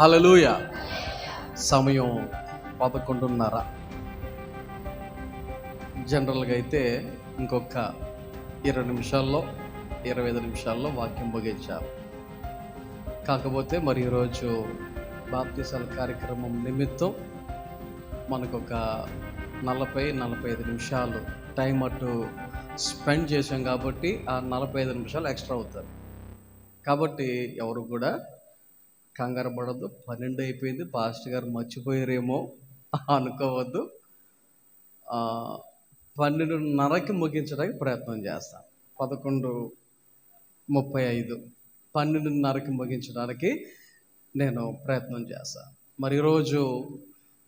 హల్లెలూయా. సమయం 11:30. జనరల్గా అయితే ఇంకొక 20 నిమిషాల్లో 25 నిమిషాల్లో వాక్యం ముగించాలి. కాకపోతే మరి ఈరోజు బాప్తిసాల కార్యక్రమం నిమిత్తం మనకొక 40-45 నిమిషాలు టైం అటు స్పెండ్ చేసాం కాబట్టి ఆ 45 నిమిషాలు ఎక్స్ట్రా అవుతారు. కాబట్టి ఎవరు కూడా కంగారు పడద్దు. 12 అయిపోయింది, పాస్టర్ గారు మర్చిపోయారేమో అనుకోవద్దు. 12:30కి ముగించడానికి ప్రయత్నం చేస్తాను. 11:35 12:30కి ముగించడానికి నేను ప్రయత్నం చేస్తాను. మరి ఈరోజు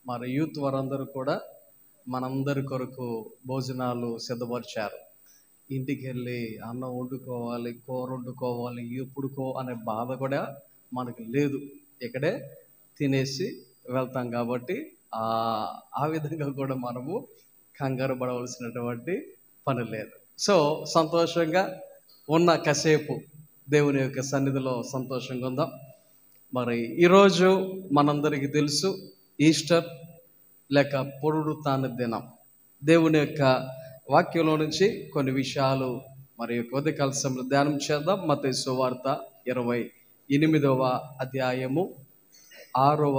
మరి యూత్ వారందరూ కూడా మనందరి కొరకు భోజనాలు సిద్ధపరిచారు. ఇంటికి వెళ్ళి అన్నం వండుకోవాలి, కూర వండుకోవాలి, ఎప్పుడుకో అనే బాధ కూడా మనకు లేదు. ఇక్కడే తినేసి వెళ్తాం కాబట్టి ఆ విధంగా కూడా మనము కంగారు పడవలసినటువంటి పని లేదు. సో సంతోషంగా ఉన్న కాసేపు దేవుని యొక్క సన్నిధిలో సంతోషంగా ఉందాం. మరి ఈరోజు మనందరికీ తెలుసు ఈస్టర్ లేక పునరుత్థాన దినం. దేవుని యొక్క వాక్యంలో నుంచి కొన్ని విషయాలు మరి ఉదయకాల సమయంలో ధ్యానం చేద్దాం. మత్తయి సువార్త 28వ అధ్యాయము 6వ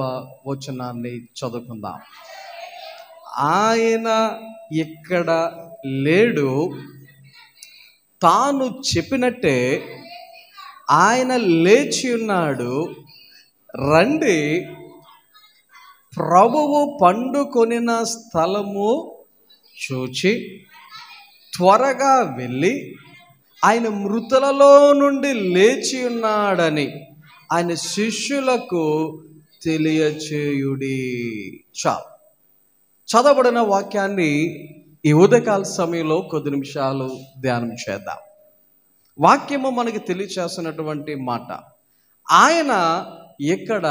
వచనాన్ని చదువుకుందాం. ఆయన ఇక్కడ లేడు, తాను చెప్పినట్టే ఆయన లేచి ఉన్నాడు, రండి ప్రభువు పండుకొనిన స్థలము చూచి త్వరగా వెళ్ళి ఆయన మృతులలో నుండి లేచి ఉన్నాడని ఆయన శిష్యులకు తెలియచేయుడి. చాలు. చదవబడిన వాక్యాన్ని ఈ ఉదయకాల సమయంలో కొద్ది నిమిషాలు ధ్యానం చేద్దాం. వాక్యము మనకి తెలియచేస్తున్నటువంటి మాట, ఆయన ఇక్కడ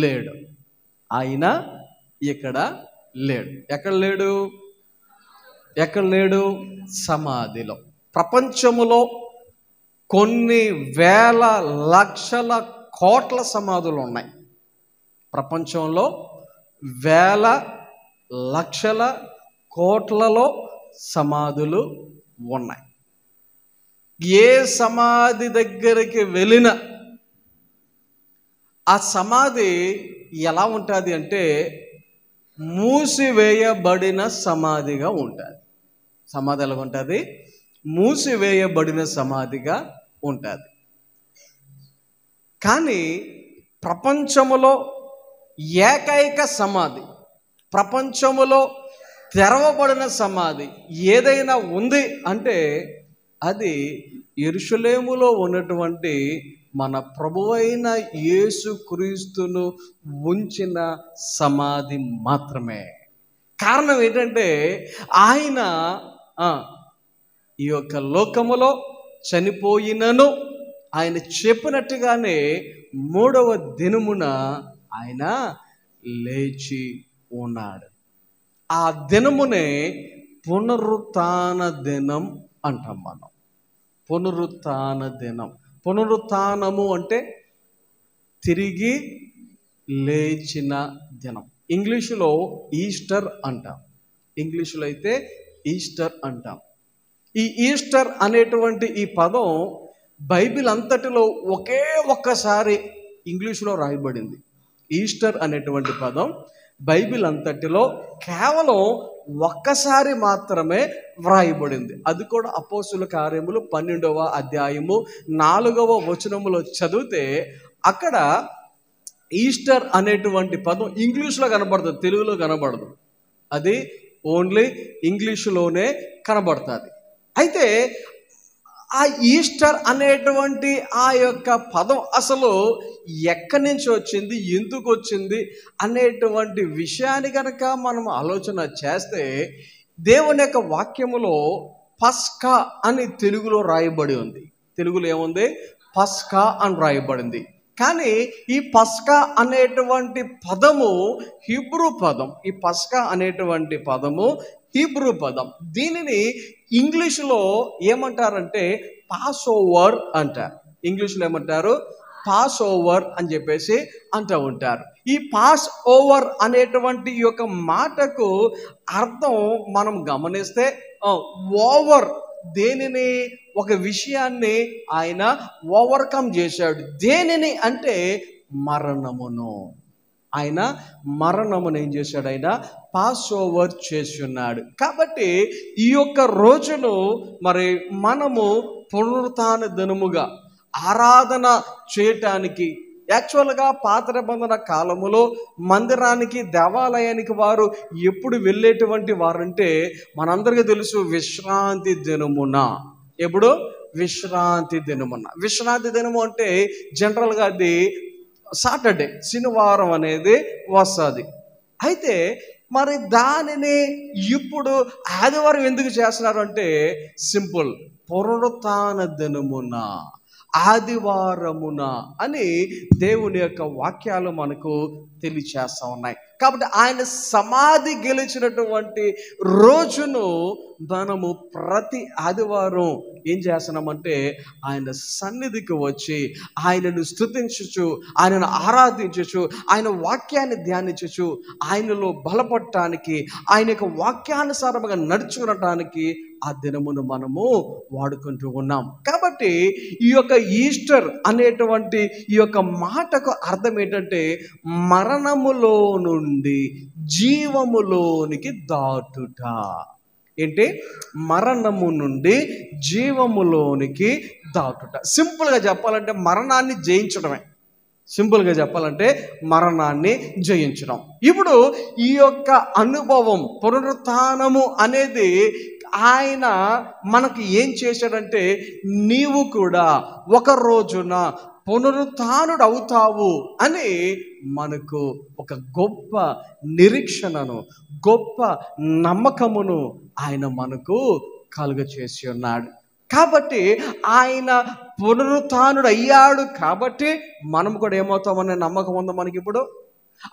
లేడు. ఆయన ఇక్కడ లేడు. ఎక్కడ లేడు? ఎక్కడ లేడు? సమాధిలో. ప్రపంచములో కొన్ని వేల లక్షల కోట్ల సమాధులు ఉన్నాయి. ప్రపంచంలో వేల లక్షల కోట్లలో సమాధులు ఉన్నాయి. ఏ సమాధి దగ్గరికి వెళ్ళినా ఆ సమాధి ఎలా ఉంటుంది అంటే మూసివేయబడిన సమాధిగా ఉంటుంది. సమాధి ఎలా ఉంటుంది? మూసివేయబడిన సమాధిగా ఉంటుంది. కానీ ప్రపంచములో ఏకైక సమాధి, ప్రపంచములో తెరవబడిన సమాధి ఏదైనా ఉంది అంటే అది యెరూషలేములో ఉన్నటువంటి మన ప్రభువైన యేసుక్రీస్తును ఉంచిన సమాధి మాత్రమే. కారణం ఏంటంటే ఆయన ఈ యొక్క లోకములో చనిపోయినను ఆయన చెప్పినట్టుగానే 3వ దినమున ఆయన లేచి ఉన్నాడు. ఆ దినమునే పునరుత్థాన దినం అంటాం మనం. పునరుత్థాన దినం. పునరుత్థానము అంటే తిరిగి లేచిన దినం. ఇంగ్లీషులో ఈస్టర్ అంటాం. ఇంగ్లీషులో అయితే ఈస్టర్ అంటాం. ఈ ఈస్టర్ అనేటువంటి ఈ పదం బైబిల్ అంతటిలో ఒకే ఒక్కసారి ఇంగ్లీషులో రాయబడింది. ఈస్టర్ అనేటువంటి పదం బైబిల్ అంతటిలో కేవలం ఒక్కసారి మాత్రమే వ్రాయబడింది. అది కూడా అపోస్తుల కార్యములు 12వ అధ్యాయము 4వ వచనములో చదివితే అక్కడ ఈస్టర్ అనేటువంటి పదం ఇంగ్లీష్లో కనబడుతుంది, తెలుగులో కనబడదు. అది ఓన్లీ ఇంగ్లీషులోనే కనబడుతుంది. అయితే ఆ ఈస్టర్ అనేటువంటి ఆ యొక్క పదం అసలు ఎక్కడి నుంచి వచ్చింది, ఎందుకు వచ్చింది అనేటువంటి విషయాన్ని కనుక మనం ఆలోచన చేస్తే దేవుని యొక్క వాక్యములో పస్కా అని తెలుగులో రాయబడి ఉంది. తెలుగులో ఏముంది? పస్కా అని రాయబడింది. కానీ ఈ పస్కా అనేటువంటి పదము హీబ్రూ పదం. ఈ పస్కా అనేటువంటి పదము హీబ్రూ పదం. దీనిని ఇంగ్లీషులో ఏమంటారంటే పాస్ ఓవర్ అంటారు. ఇంగ్లీష్లో ఏమంటారు? పాస్ ఓవర్ అని చెప్పేసి అంటూ ఉంటారు. ఈ పాస్ ఓవర్ అనేటువంటి ఈ యొక్క మాటకు అర్థం మనం గమనిస్తే ఓవర్, దేనిని, ఒక విషయాన్ని ఆయన ఓవర్కమ్ చేశాడు. దేనిని అంటే మరణమును. ఆయన మరణమును ఏం చేశాడు? ఆయన పాస్ ఓవర్ చేసి ఉన్నాడు. కాబట్టి ఈ యొక్క రోజును మరి మనము పునరుత్థాన దినముగా ఆరాధన చేయటానికి, యాక్చువల్గా పాత నిబంధన కాలములో మందిరానికి, దేవాలయానికి వారు ఎప్పుడు వెళ్ళేటువంటి వారంటే మనందరికీ తెలుసు, విశ్రాంతి దినమున. ఎప్పుడు? విశ్రాంతి దినమున. విశ్రాంతి దినము అంటే జనరల్గా అది సాటర్డే, శనివారం అనేది వస్తుంది. అయితే మరి దానిని ఇప్పుడు ఆదివారం ఎందుకు చేస్తున్నారు అంటే సింపుల్, పునరుత్థాన దినమున, ఆదివారమున అని దేవుని యొక్క వాక్యాలు మనకు తెలియచేస్తూ ఉన్నాయి. కాబట్టి ఆయన సమాధి గెలిచినటువంటి రోజును మనము ప్రతి ఆదివారం ఏం చేస్తున్నామంటే ఆయన సన్నిధికి వచ్చి ఆయనను స్తుతించచ్చు, ఆయనను ఆరాధించచ్చు, ఆయన వాక్యాన్ని ధ్యానించచ్చు, ఆయనలో బలపడటానికి, ఆయన యొక్క వాక్యానుసారంగా నడుచుకునటానికి ఆ దినమును మనము వాడుకుంటూ ఉన్నాం. కాబట్టి ఈ యొక్క ఈస్టర్ అనేటువంటి ఈ యొక్క మాటకు అర్థం ఏంటంటే మరణములో నుండి జీవములోనికి దాటుట. ఏంటి? మరణము నుండి జీవములోనికి దాటుట. సింపుల్గా చెప్పాలంటే మరణాన్ని జయించడమే. సింపుల్గా చెప్పాలంటే మరణాన్ని జయించడం. ఇప్పుడు ఈ యొక్క అనుభవం, పునరుత్థానము అనేది ఆయన మనకి ఏం చేశాడంటే, నీవు కూడా ఒక రోజున పునరుత్థానుడు అవుతావు అని మనకు ఒక గొప్ప నిరీక్షణను, గొప్ప నమ్మకమును ఆయన మనకు కలుగచేసి ఉన్నాడు. కాబట్టి ఆయన పునరుత్థానుడు అయ్యాడు కాబట్టి మనం కూడా ఏమవుతామనే నమ్మకం ఉందా మనకి? ఇప్పుడు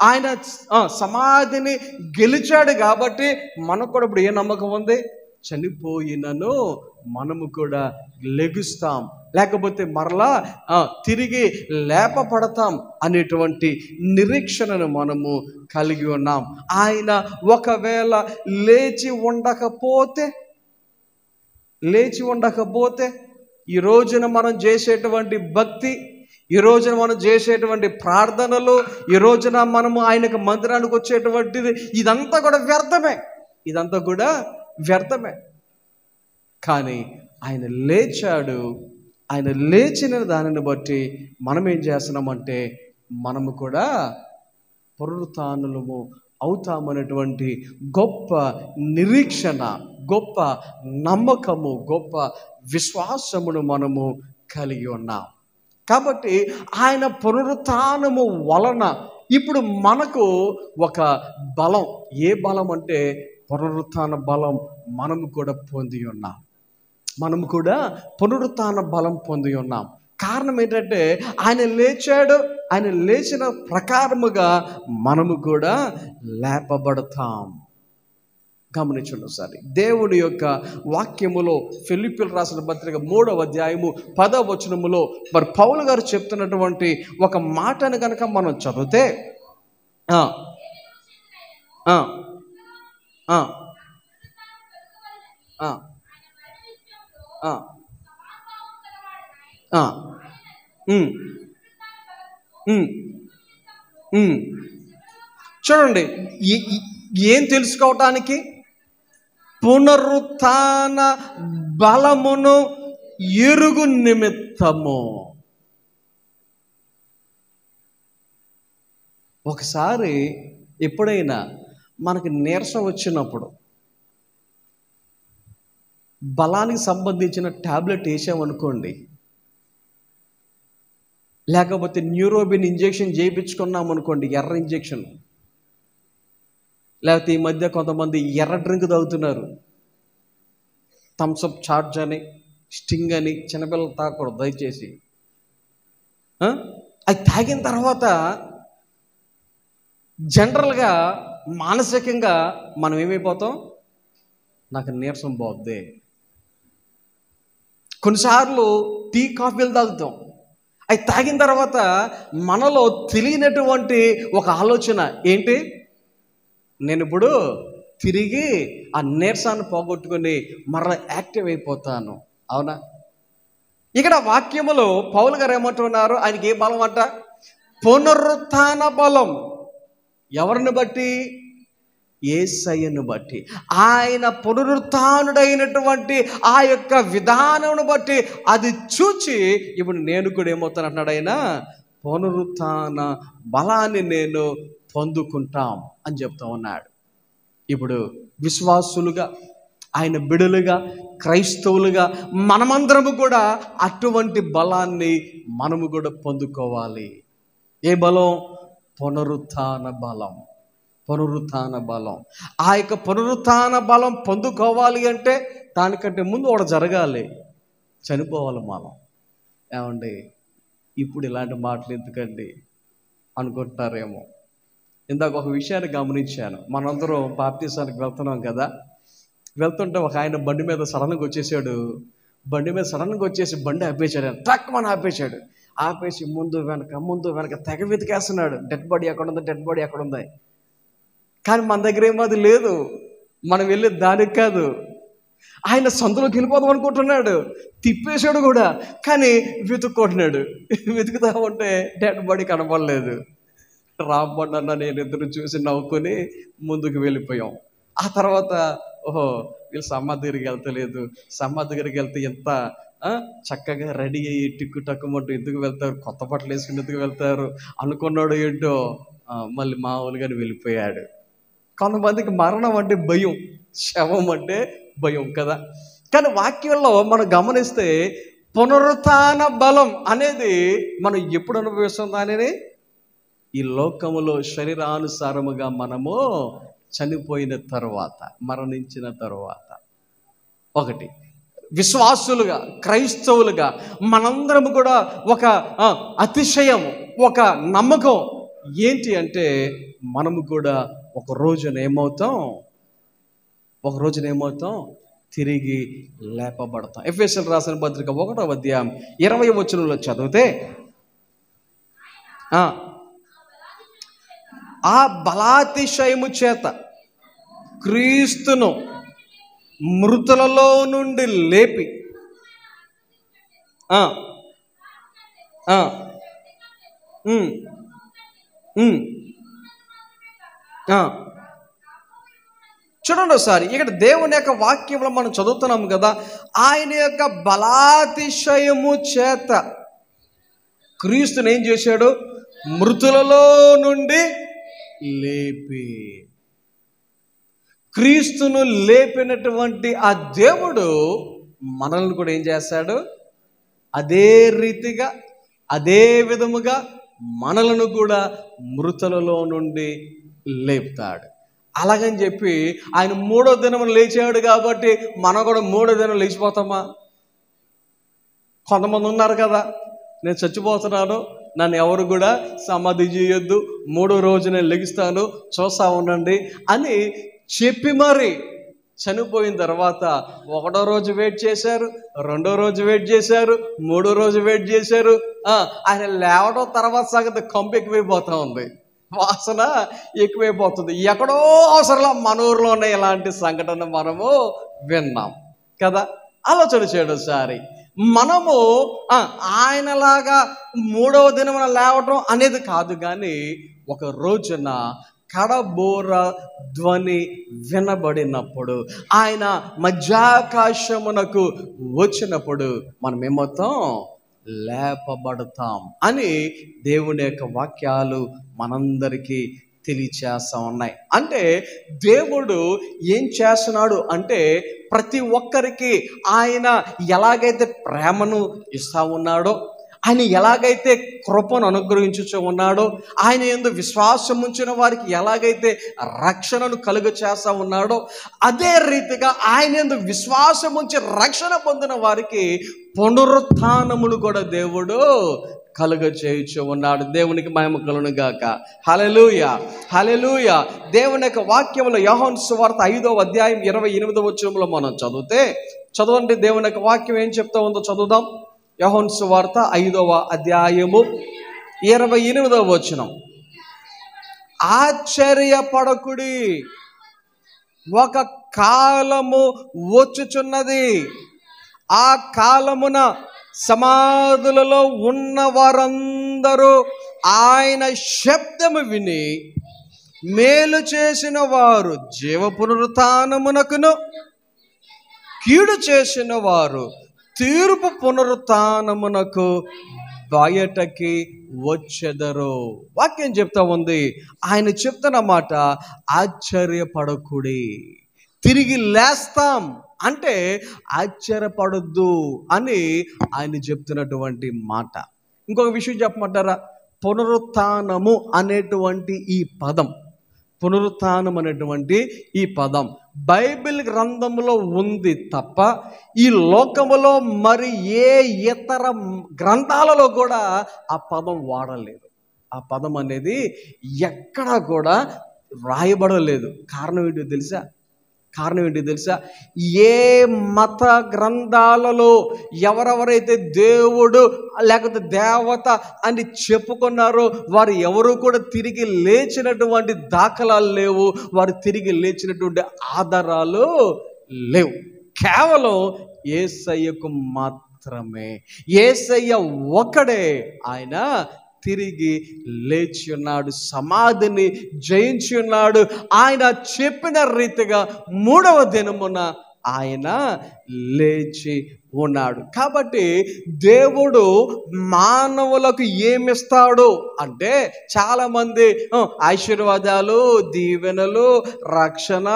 ఆయన సమాధిని గెలిచాడు కాబట్టి మనకు కూడా ఇప్పుడు ఏ నమ్మకం ఉంది? చనిపోయినను మనము కూడా లెగుస్తాం, లేకపోతే మరలా తిరిగి లేపబడతాం అనేటువంటి నిరీక్షణను మనము కలిగి ఉన్నాం. ఆయన ఒకవేళ లేచి ఉండకపోతే ఈ రోజున మనం చేసేటువంటి భక్తి, ఈ రోజున మనం చేసేటువంటి ప్రార్థనలు, ఈ రోజున మనము ఆయనకు మందిరానికి వచ్చేటువంటిది ఇదంతా కూడా వ్యర్థమే. కానీ ఆయన లేచాడు. ఆయన లేచిన దానిని బట్టి మనం ఏం చేస్తున్నామంటే మనము కూడా పునరుత్థానులము అవుతామనేటువంటి గొప్ప నిరీక్షణ, గొప్ప నమ్మకము, గొప్ప విశ్వాసమును మనము కలిగి ఉన్నాం. కాబట్టి ఆయన పునరుత్థానము వలన ఇప్పుడు మనకు ఒక బలం. ఏ బలం అంటే పునరుత్థాన బలం మనము కూడా పొంది ఉన్నాం. మనము కూడా పునరుత్థాన బలం పొంది ఉన్నాం. కారణం ఏంటంటే ఆయన లేచాడు. ఆయన లేచిన ప్రకారముగా మనము కూడా లేపబడతాం. గమనించండి ఒకసారి దేవుని యొక్క వాక్యములో ఫిలిప్పీయులకు రాసిన పత్రిక 3వ అధ్యాయము 10వ వచనములో మరి పౌలు గారు చెప్తున్నటువంటి ఒక మాటను కనుక మనం చదివితే చూడండి, ఏం తెలుసుకోవటానికి? పునరుత్థాన బలమును ఎరుగు నిమిత్తము. ఒకసారి ఎప్పుడైనా మనకి నీరసం వచ్చినప్పుడు బలానికి సంబంధించిన టాబ్లెట్ వేసామనుకోండి, లేకపోతే న్యూరోబిన్ ఇంజెక్షన్ చేయించుకున్నాం అనుకోండి, ఎర్ర ఇంజెక్షన్, లేకపోతే ఈ మధ్య కొంతమంది ఎర్ర డ్రింక్ తాగుతున్నారు, థమ్స్అప్ చార్జ్ అని, స్టింగ్ అని. చిన్నపిల్లలు తాగకూడదు దయచేసి. అది తాగిన తర్వాత జనరల్గా మానసికంగా మనం ఏమైపోతాం? నాకు నీరసం పోద్ది. కొన్నిసార్లు టీ కాఫీలు తాగుతాం. అవి తాగిన తర్వాత మనలో తెలియనటువంటి ఒక ఆలోచన ఏంటి, నేను ఇప్పుడు తిరిగి ఆ నీరసాన్ని పోగొట్టుకుని మరలా యాక్టివ్ అయిపోతాను. అవునా? ఇక్కడ వాక్యములో పౌలు గారు ఏమంటున్నారు, ఆయనకి ఏ బలం అంట? పునరుత్థాన బలం. ఎవరిని బట్టి? యేసయ్యను బట్టి. ఆయన పునరుత్థానుడైనటువంటి ఆ యొక్క విధానమును బట్టి అది చూచి ఇప్పుడు నేను కూడా ఏమవుతాను అంటున్నాడు ఆయన, పునరుత్థాన బలాన్ని నేను పొందుకుంటాం అని చెప్తా ఉన్నాడు. ఇప్పుడు విశ్వాసులుగా, ఆయన బిడులుగా, క్రైస్తవులుగా మనమందరము కూడా అటువంటి బలాన్ని మనము కూడా పొందుకోవాలి. ఏ బలం? పునరుత్థాన బలం. పునరుత్థాన బలం. ఆ యొక్క పునరుత్థాన బలం పొందుకోవాలి అంటే దానికంటే ముందు ఒకటి జరగాలి, చనిపోవాలి మనం. ఏమండి, ఇప్పుడు ఇలాంటి మాటలు ఎందుకండి అనుకుంటారేమో. ఇందాక ఒక విషయాన్ని గమనించాను. మనందరం బాప్తీసానికి వెళ్తున్నాం కదా, వెళ్తుంటే ఒక ఆయన బండి మీద సడన్గా వచ్చేసాడు. బండి మీద సడన్గా వచ్చేసి బండి ఆపేశాడు. ట్రక్ మన ఆపేశాడు. ఆపేసి ముందు వెనక తెగ వెతికేస్తున్నాడు. డెడ్ బాడీ ఎక్కడ ఉంది. కానీ మన దగ్గర ఏమో అది లేదు, మనం వెళ్ళే దానికి కాదు. ఆయన సందులోకి వెళ్ళిపోదాం అనుకుంటున్నాడు, తిప్పేశాడు కూడా, కానీ వెతుక్కుంటున్నాడు. వెతుకుతా ఉంటే డెడ్ బాడీ కనపడలేదు. రాంబండి అన్న నేను ఇద్దరు చూసి నవ్వుకొని ముందుకు వెళ్ళిపోయాం. ఆ తర్వాత ఓహో వీళ్ళు సమాధి దగ్గరికి వెళ్తలేదు, సమాధి దగ్గరికి వెళ్తే ఎంత చక్కగా రెడీ అయ్యి టిక్కు టక్కుమంటూ ఎందుకు వెళ్తారు, కొత్త బట్టలు వేసుకుని ఎందుకు వెళ్తారు అనుకున్నాడు. ఏంటో మళ్ళీ మామూలుగానే వెళ్ళిపోయాడు. కొంతమందికి మరణం అంటే భయం, శవం అంటే భయం కదా. కానీ వాక్యంలో మనం గమనిస్తే పునరుత్థాన బలం అనేది మనం ఎప్పుడు అనుభవిస్తాం? దానిని ఈ లోకములో శరీరానుసారముగా మనము చనిపోయిన తరువాత, మరణించిన తరువాత. ఒకటి, విశ్వాసులుగా, క్రైస్తవులుగా మనందరం కూడా ఒక అతిశయం, ఒక నమ్మకం ఏంటి అంటే మనము కూడా ఒక రోజున ఏమవుతాం? తిరిగి లేపబడతాం. ఎఫెసీయులకు రాసిన పత్రిక 1వ అధ్యాయం 20వ వచనంలో చదివితే, ఆ బలాతిశయము చేత క్రీస్తును మృతులలో నుండి లేపి చూడండి ఒకసారి, ఇక్కడ దేవుని యొక్క వాక్యంలో మనం చదువుతున్నాము కదా, ఆయన యొక్క బలాతిశయము చేత క్రీస్తుని ఏం చేశాడు? మృతులలో నుండి లేపి. క్రీస్తును లేపినటువంటి ఆ దేవుడు మనల్ని కూడా ఏం చేస్తాడు? అదే రీతిగా, అదే విధముగా మనలను కూడా మృతులలో నుండి లేపుతాడు. అలాగని చెప్పి ఆయన 3వ దినం లేచాడు కాబట్టి మనం కూడా 3వ దినం లేచిపోతామా? కొంతమంది ఉన్నారు కదా, నేను చచ్చిపోతున్నాను, నన్ను ఎవరు కూడా సమాధి చేయొద్దు, 3వ రోజు నేను లెగిస్తాను, చూస్తా ఉండండి అని చెప్పి మరి చనిపోయిన తర్వాత 1వ రోజు వెయిట్ చేశారు, 2వ రోజు వెయిట్ చేశారు, 3వ రోజు వెయిట్ చేశారు. ఆయన లేవడం తర్వాత సంగతి కంపు ఎక్కువైపోతూ ఉంది, వాసన ఎక్కువైపోతుంది. ఎక్కడో అవసరంలో మన ఊరిలోనే ఇలాంటి సంఘటన మనము విన్నాం కదా. ఆలోచన చేయడం సారి మనము ఆయనలాగా 3వ దినమున లేవటం అనేది కాదు, కానీ ఒక రోజున కడబోర ధ్వని వినబడినప్పుడు, ఆయన మధ్యాకాశమునకు వచ్చినప్పుడు మనం ఏమవుతాం? లేపబడతాం అని దేవుని యొక్క వాక్యాలు మనందరికీ తెలియచేస్తా ఉన్నాయి. అంటే దేవుడు ఏం చేస్తున్నాడు అంటే ప్రతి ఒక్కరికి ఆయన ఎలాగైతే ప్రేమను ఇస్తా ఉన్నాడో, ఆయన ఎలాగైతే కృపను అనుగ్రహించుచూ ఉన్నాడో, ఆయన యందు విశ్వాసం ఉంచిన వారికి ఎలాగైతే రక్షణను కలుగ చేస్తా ఉన్నాడో, అదే రీతిగా ఆయన యందు విశ్వాసం ఉంచి రక్షణ పొందిన వారికి పునరుత్థానమును కూడా దేవుడు కలుగ చేయుచూ ఉన్నాడు. దేవునికి మహిమ కలుగును గాక. హల్లెలూయా, హల్లెలూయా. దేవుని యొక్క వాక్యంలో యోహాను సువార్త 5వ అధ్యాయం 28వ వచనంలో మనం చదివితే, చదవండి దేవుని యొక్క వాక్యం ఏం చెప్తా ఉందో చదువుదాం. యోహాను సువార్త 5వ అధ్యాయము 28వ వచనం. ఆశ్చర్యపడకుడి, ఒక కాలము వచ్చుచున్నది, ఆ కాలమున సమాధులలో ఉన్న వారందరూ ఆయన శబ్దము విని మేలు చేసిన వారు జీవ పునరుత్థానమునకును, కీడు చేసిన వారు తీర్పు పునరుత్థానమునకు బయటకి వచ్చెదరు. వాక్యం చెప్తా ఉంది, ఆయన చెప్తున్న మాట ఆశ్చర్యపడకుడి. తిరిగి లేస్తాం అంటే ఆశ్చర్యపడొద్దు అని ఆయన చెప్తున్నటువంటి మాట. ఇంకొక విషయం చెప్పమంటారా? పునరుత్థానము అనేటువంటి ఈ పదం, పునరుత్థానం అనేటువంటి ఈ పదం బైబిల్ గ్రంథంలో ఉంది తప్ప ఈ లోకములో మరి ఏ ఇతర గ్రంథాలలో కూడా ఆ పదం వాడలేదు. ఆ పదం అనేది ఎక్కడా కూడా రాయబడలేదు. కారణం ఏంటో తెలుసా? ఏ మత గ్రంథాలలో ఎవరెవరైతే దేవుడు లేకపోతే దేవత అని చెప్పుకున్నారో వారు ఎవరు కూడా తిరిగి లేచినటువంటి దాఖలాలు లేవు, వారు తిరిగి లేచినటువంటి ఆధారాలు లేవు. కేవలం యేసయ్యకు మాత్రమే, యేసయ్య ఒక్కడే ఆయన తిరిగి లేచి ఉన్నాడు, సమాధిని జయించి ఉన్నాడు. ఆయన చెప్పిన రీతిగా 3వ దినమున ఆయన లేచి ఉన్నాడు. కాబట్టి దేవుడు మానవులకు ఏమిస్తాడు అంటే, చాలామంది ఆశీర్వాదాలు, దీవెనలు, రక్షణ,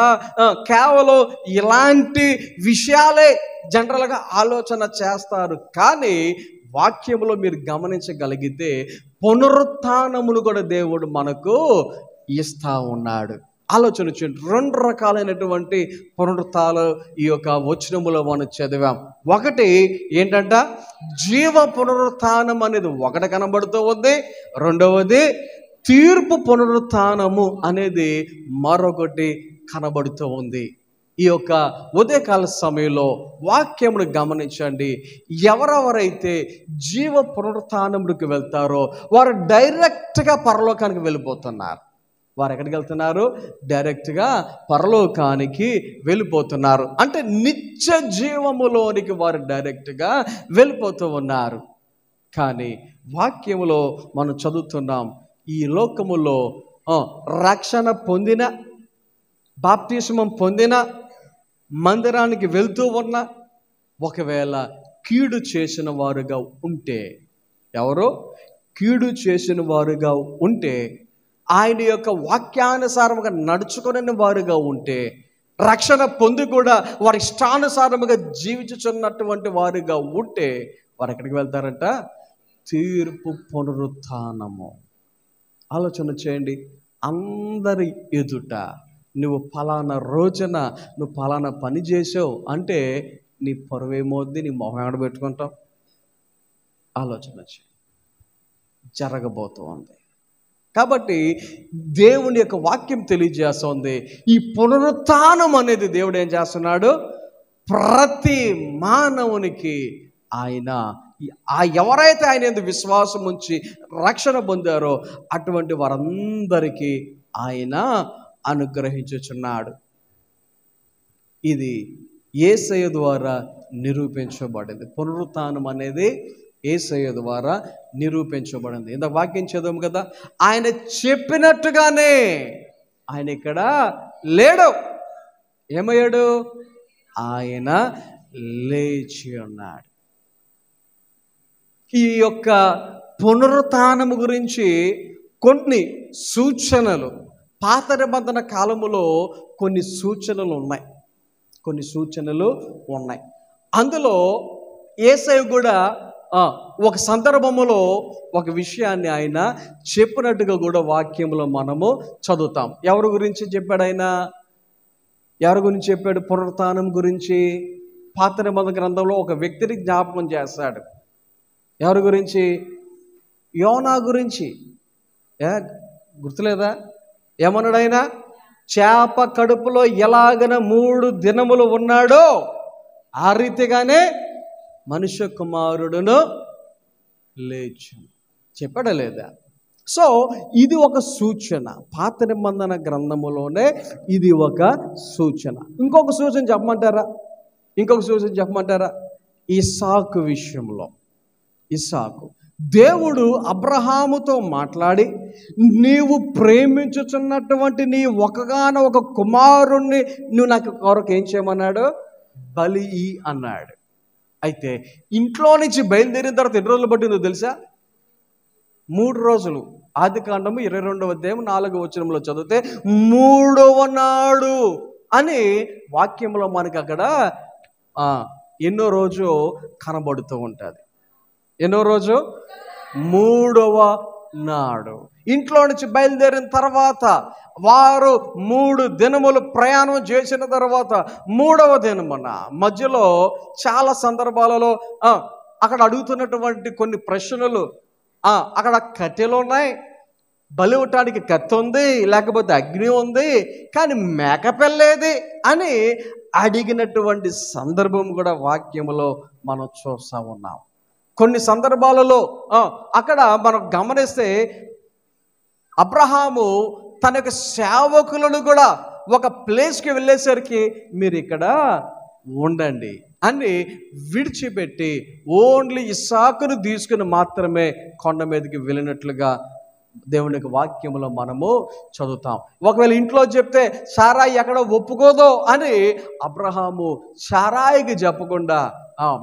కేవలం ఇలాంటి విషయాలే జనరల్గా ఆలోచన చేస్తారు. కానీ వాక్యంలో మీరు గమనించగలిగితే పునరుత్థానమును కూడా దేవుడు మనకు ఇస్తా ఉన్నాడు. ఆలోచన చేయండి. 2 రకాలైనటువంటి పునరుత్థానాలు ఈ యొక్క వచనములో మనం చదివాం. ఒకటి ఏంటంట, జీవ పునరుత్థానం అనేది ఒకటి కనబడుతూ ఉంది. రెండవది తీర్పు పునరుత్థానము అనేది మరొకటి కనబడుతూ ఉంది. ఈ యొక్క ఉదయకాల సమయంలో వాక్యమును గమనించండి. ఎవరెవరైతే జీవ పునరుత్థానములకు వెళ్తారో వారు డైరెక్ట్గా పరలోకానికి వెళ్ళిపోతున్నారు. వారు ఎక్కడికి వెళ్తున్నారు? డైరెక్ట్గా పరలోకానికి వెళ్ళిపోతున్నారు. అంటే నిత్య జీవములోనికి వారు డైరెక్ట్గా వెళ్ళిపోతూ ఉన్నారు. కానీ వాక్యములో మనం చదువుతున్నాం, ఈ లోకములో రక్షణ పొందిన, బాప్తిస్మం పొందిన, మందిరానికి వెళ్తూ ఉన్న, ఒకవేళ కీడు చేసిన వారుగా ఉంటే, ఎవరో కీడు చేసిన వారుగా ఉంటే, ఆయన యొక్క వాక్యానుసారముగా నడుచుకునే వారుగా ఉంటే, రక్షణ పొంది కూడా వారి ఇష్టానుసారముగా జీవించుచున్నటువంటి వారుగా ఉంటే వారు ఎక్కడికి వెళ్తారంట? తీర్పు పునరుత్థానము. ఆలోచన చేయండి. అందరి ఎదుట నువ్వు ఫలానా రోజున నువ్వు ఫలానా పని చేసావు అంటే నీ పరువేమవుద్ది, నీ మొహం ఏడ పెట్టుకుంటావు? ఆలోచన చేయి. జరగబోతోంది. కాబట్టి దేవుని యొక్క వాక్యం తెలియజేస్తుంది, ఈ పునరుత్థానం అనేది దేవుడు ఏం చేస్తున్నాడు? ప్రతి మానవునికి ఆయన ఎవరైతే ఆయన యందు విశ్వాసం ఉంచి రక్షణ పొందారో అటువంటి వారందరికీ ఆయన అనుగ్రహించుచున్నాడు. ఇది యేసయ్య ద్వారా నిరూపించబడింది. పునరుత్థానం అనేది యేసయ్య ద్వారా నిరూపించబడింది. ఇంత వాక్యం చదవము కదా, ఆయన చెప్పినట్టుగానే ఆయన ఇక్కడ లేడు. ఏమయ్యాడు? ఆయన లేచి ఉన్నాడు. ఈ యొక్క పునరుత్థానము గురించి కొన్ని సూచనలు పాత నిబంధన కాలములో కొన్ని సూచనలు ఉన్నాయి. అందులో యేసయ్య కూడా ఒక సందర్భములో ఒక విషయాన్ని ఆయన చెప్పినట్టుగా కూడా వాక్యంలో మనము చదువుతాం. ఎవరి గురించి చెప్పాడు ఆయన? ఎవరి గురించి చెప్పాడు? పునరుత్థానం గురించి పాత నిబంధన గ్రంథంలో ఒక వ్యక్తిని జ్ఞాపకం చేస్తాడు. ఎవరి గురించి? యోనా గురించి. గుర్తులేదా? ఏమన్నాడు ఆయన? చేప కడుపులో ఎలాగన 3 దినములు ఉన్నాడో ఆ రీతిగానే మనుష్య కుమారుడును లేచును. చెప్పాడా లేదా? సో ఇది ఒక సూచన. పాత నిబంధన గ్రంథములోనే ఇది ఒక సూచన. ఇంకొక సూచన చెప్పమంటారా? ఇస్సాకు విషయంలో. ఇస్సాకు, దేవుడు అబ్రహాముతో మాట్లాడి, నీవు ప్రేమించుచున్నటువంటి నీ ఒకగానొక కుమారుణ్ణి నువ్వు నాకు కొరకు ఏం చేయమన్నాడు? బలి అన్నాడు. అయితే ఇంట్లో నుంచి బయలుదేరిన తర్వాత ఎన్ని రోజులు పట్టిందో తెలుసా? 3 రోజులు. ఆదికాండము 22వ అధ్యాయం 4వ వచనంలో చదివితే 3వ నాడు అని వాక్యంలో మనకి అక్కడ ఎన్నో రోజు కనబడుతూ ఉంటుంది. ఎన్నో రోజు? 3వ నాడు. ఇంట్లో నుంచి బయలుదేరిన తర్వాత వారు 3 దినములు ప్రయాణం చేసిన తర్వాత 3వ దినమున మధ్యలో చాలా సందర్భాలలో అక్కడ అడుగుతున్నటువంటి కొన్ని ప్రశ్నలు, అక్కడ కట్టెలు ఉన్నాయి, బలి ఇవ్వటానికి కత్తి ఉంది, లేకపోతే అగ్ని ఉంది, కానీ మేకపిల్లేది అని అడిగినటువంటి సందర్భం కూడా వాక్యములో మనం చూస్తూ ఉన్నాం. కొన్ని సందర్భాలలో అక్కడ మనం గమనిస్తే అబ్రహాము తన యొక్క సేవకులను కూడా ఒక ప్లేస్కి వెళ్ళేసరికి మీరు ఇక్కడ ఉండండి అని విడిచిపెట్టి ఓన్లీ ఇస్సాకును తీసుకుని మాత్రమే కొండ మీదకి వెళ్ళినట్లుగా దేవుని యొక్క వాక్యంలో మనము చదువుతాం. ఒకవేళ ఇంట్లో చెప్తే సారాయి ఎక్కడ ఒప్పుకోదో అని అబ్రహాము సారాయికి చెప్పకుండా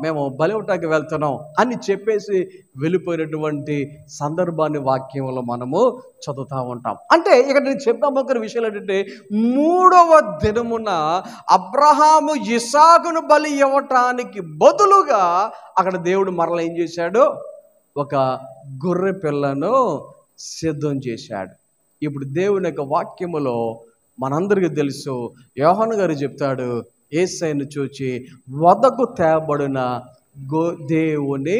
మేము బలి ఇవ్వటానికి వెళ్తున్నాం అని చెప్పేసి వెళ్ళిపోయినటువంటి సందర్భాన్ని వాక్యంలో మనము చదువుతూ ఉంటాం. అంటే ఇక్కడ నేను చెప్తామనుకున్న విషయాలు ఏంటంటే, 3వ దినమున అబ్రహాము ఇస్సాకును బలి ఇవ్వటానికి బదులుగా అక్కడ దేవుడు మరలా ఏం చేశాడు? ఒక గొర్రె పిల్లను సిద్ధం చేశాడు. ఇప్పుడు దేవుని యొక్క వాక్యములో మనందరికీ తెలుసు, యోహాను గారు చెప్తాడు, యేసయ్యను చూచి వదకు తేబడిన దేవుని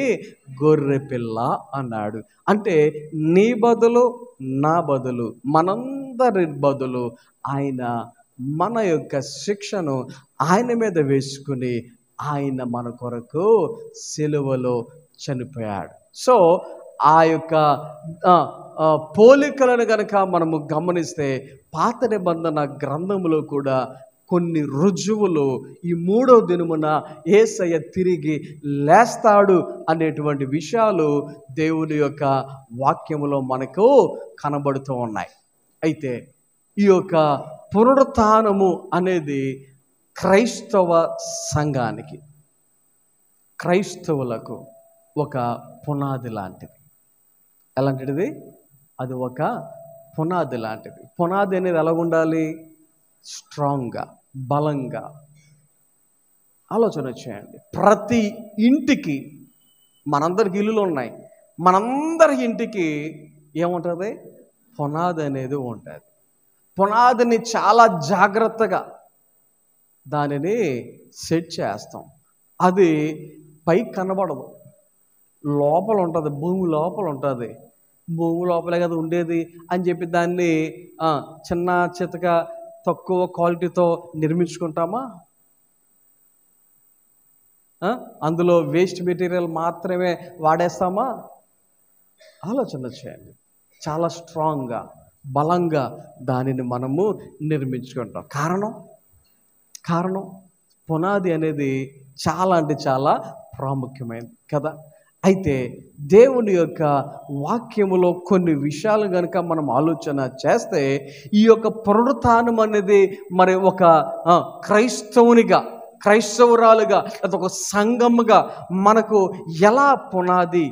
గొర్రె పిల్ల అన్నాడు. అంటే నీ బదులు, నా బదులు, మనందరి బదులు ఆయన మన యొక్క శిక్షను ఆయన మీద వేసుకుని ఆయన మన కొరకు సిలువలో చనిపోయాడు. సో ఆ యొక్క పోలికలను కనుక మనము గమనిస్తే పాత నిబంధన గ్రంథములో కూడా కొన్ని రుజువులు ఈ 3వ దినమున యేసయ్య తిరిగి లేస్తాడు అనేటువంటి విషయాలు దేవుని యొక్క వాక్యములో మనకు కనబడుతూ ఉన్నాయి. అయితే ఈ యొక్క పునరుత్థానము అనేది క్రైస్తవ సంఘానికి, క్రైస్తవులకు ఒక పునాది లాంటిది. ఎలాంటిది? అది ఒక పునాది లాంటిది. పునాది అనేది ఎలా ఉండాలి? స్ట్రాంగ్గా, బలంగా. ఆలోచన చేయండి. ప్రతి ఇంటికి, మనందరికి ఇల్లులు ఉన్నాయి, మనందరి ఇంటికి ఏముంటుంది? పునాది అనేది ఉంటుంది. పునాదిని చాలా జాగ్రత్తగా దానిని సెట్ చేస్తాం. అది పైకి కనబడదు, లోపల ఉంటుంది, భూమి లోపల ఉంటుంది. భూమి లోపలే కదా ఉండేది అని చెప్పి దాన్ని చిన్న చితక తక్కువ క్వాలిటీతో నిర్మించుకుంటామా? అందులో వేస్ట్ మెటీరియల్ మాత్రమే వాడేస్తామా? ఆలోచన చేయండి. చాలా స్ట్రాంగ్గా, బలంగా దానిని మనము నిర్మించుకుంటాం. కారణం పునాది అనేది చాలా అంటే చాలా ప్రాముఖ్యమైనది కదా. అయితే దేవుని యొక్క వాక్యములో కొన్ని విషయాలు కనుక మనం ఆలోచన చేస్తే, ఈ యొక్క పునరుత్థానం అనేది మరి ఒక క్రైస్తవునిగా, క్రైస్తవురాలుగా, అది ఒక సంఘముగా మనకు ఎలా పునాది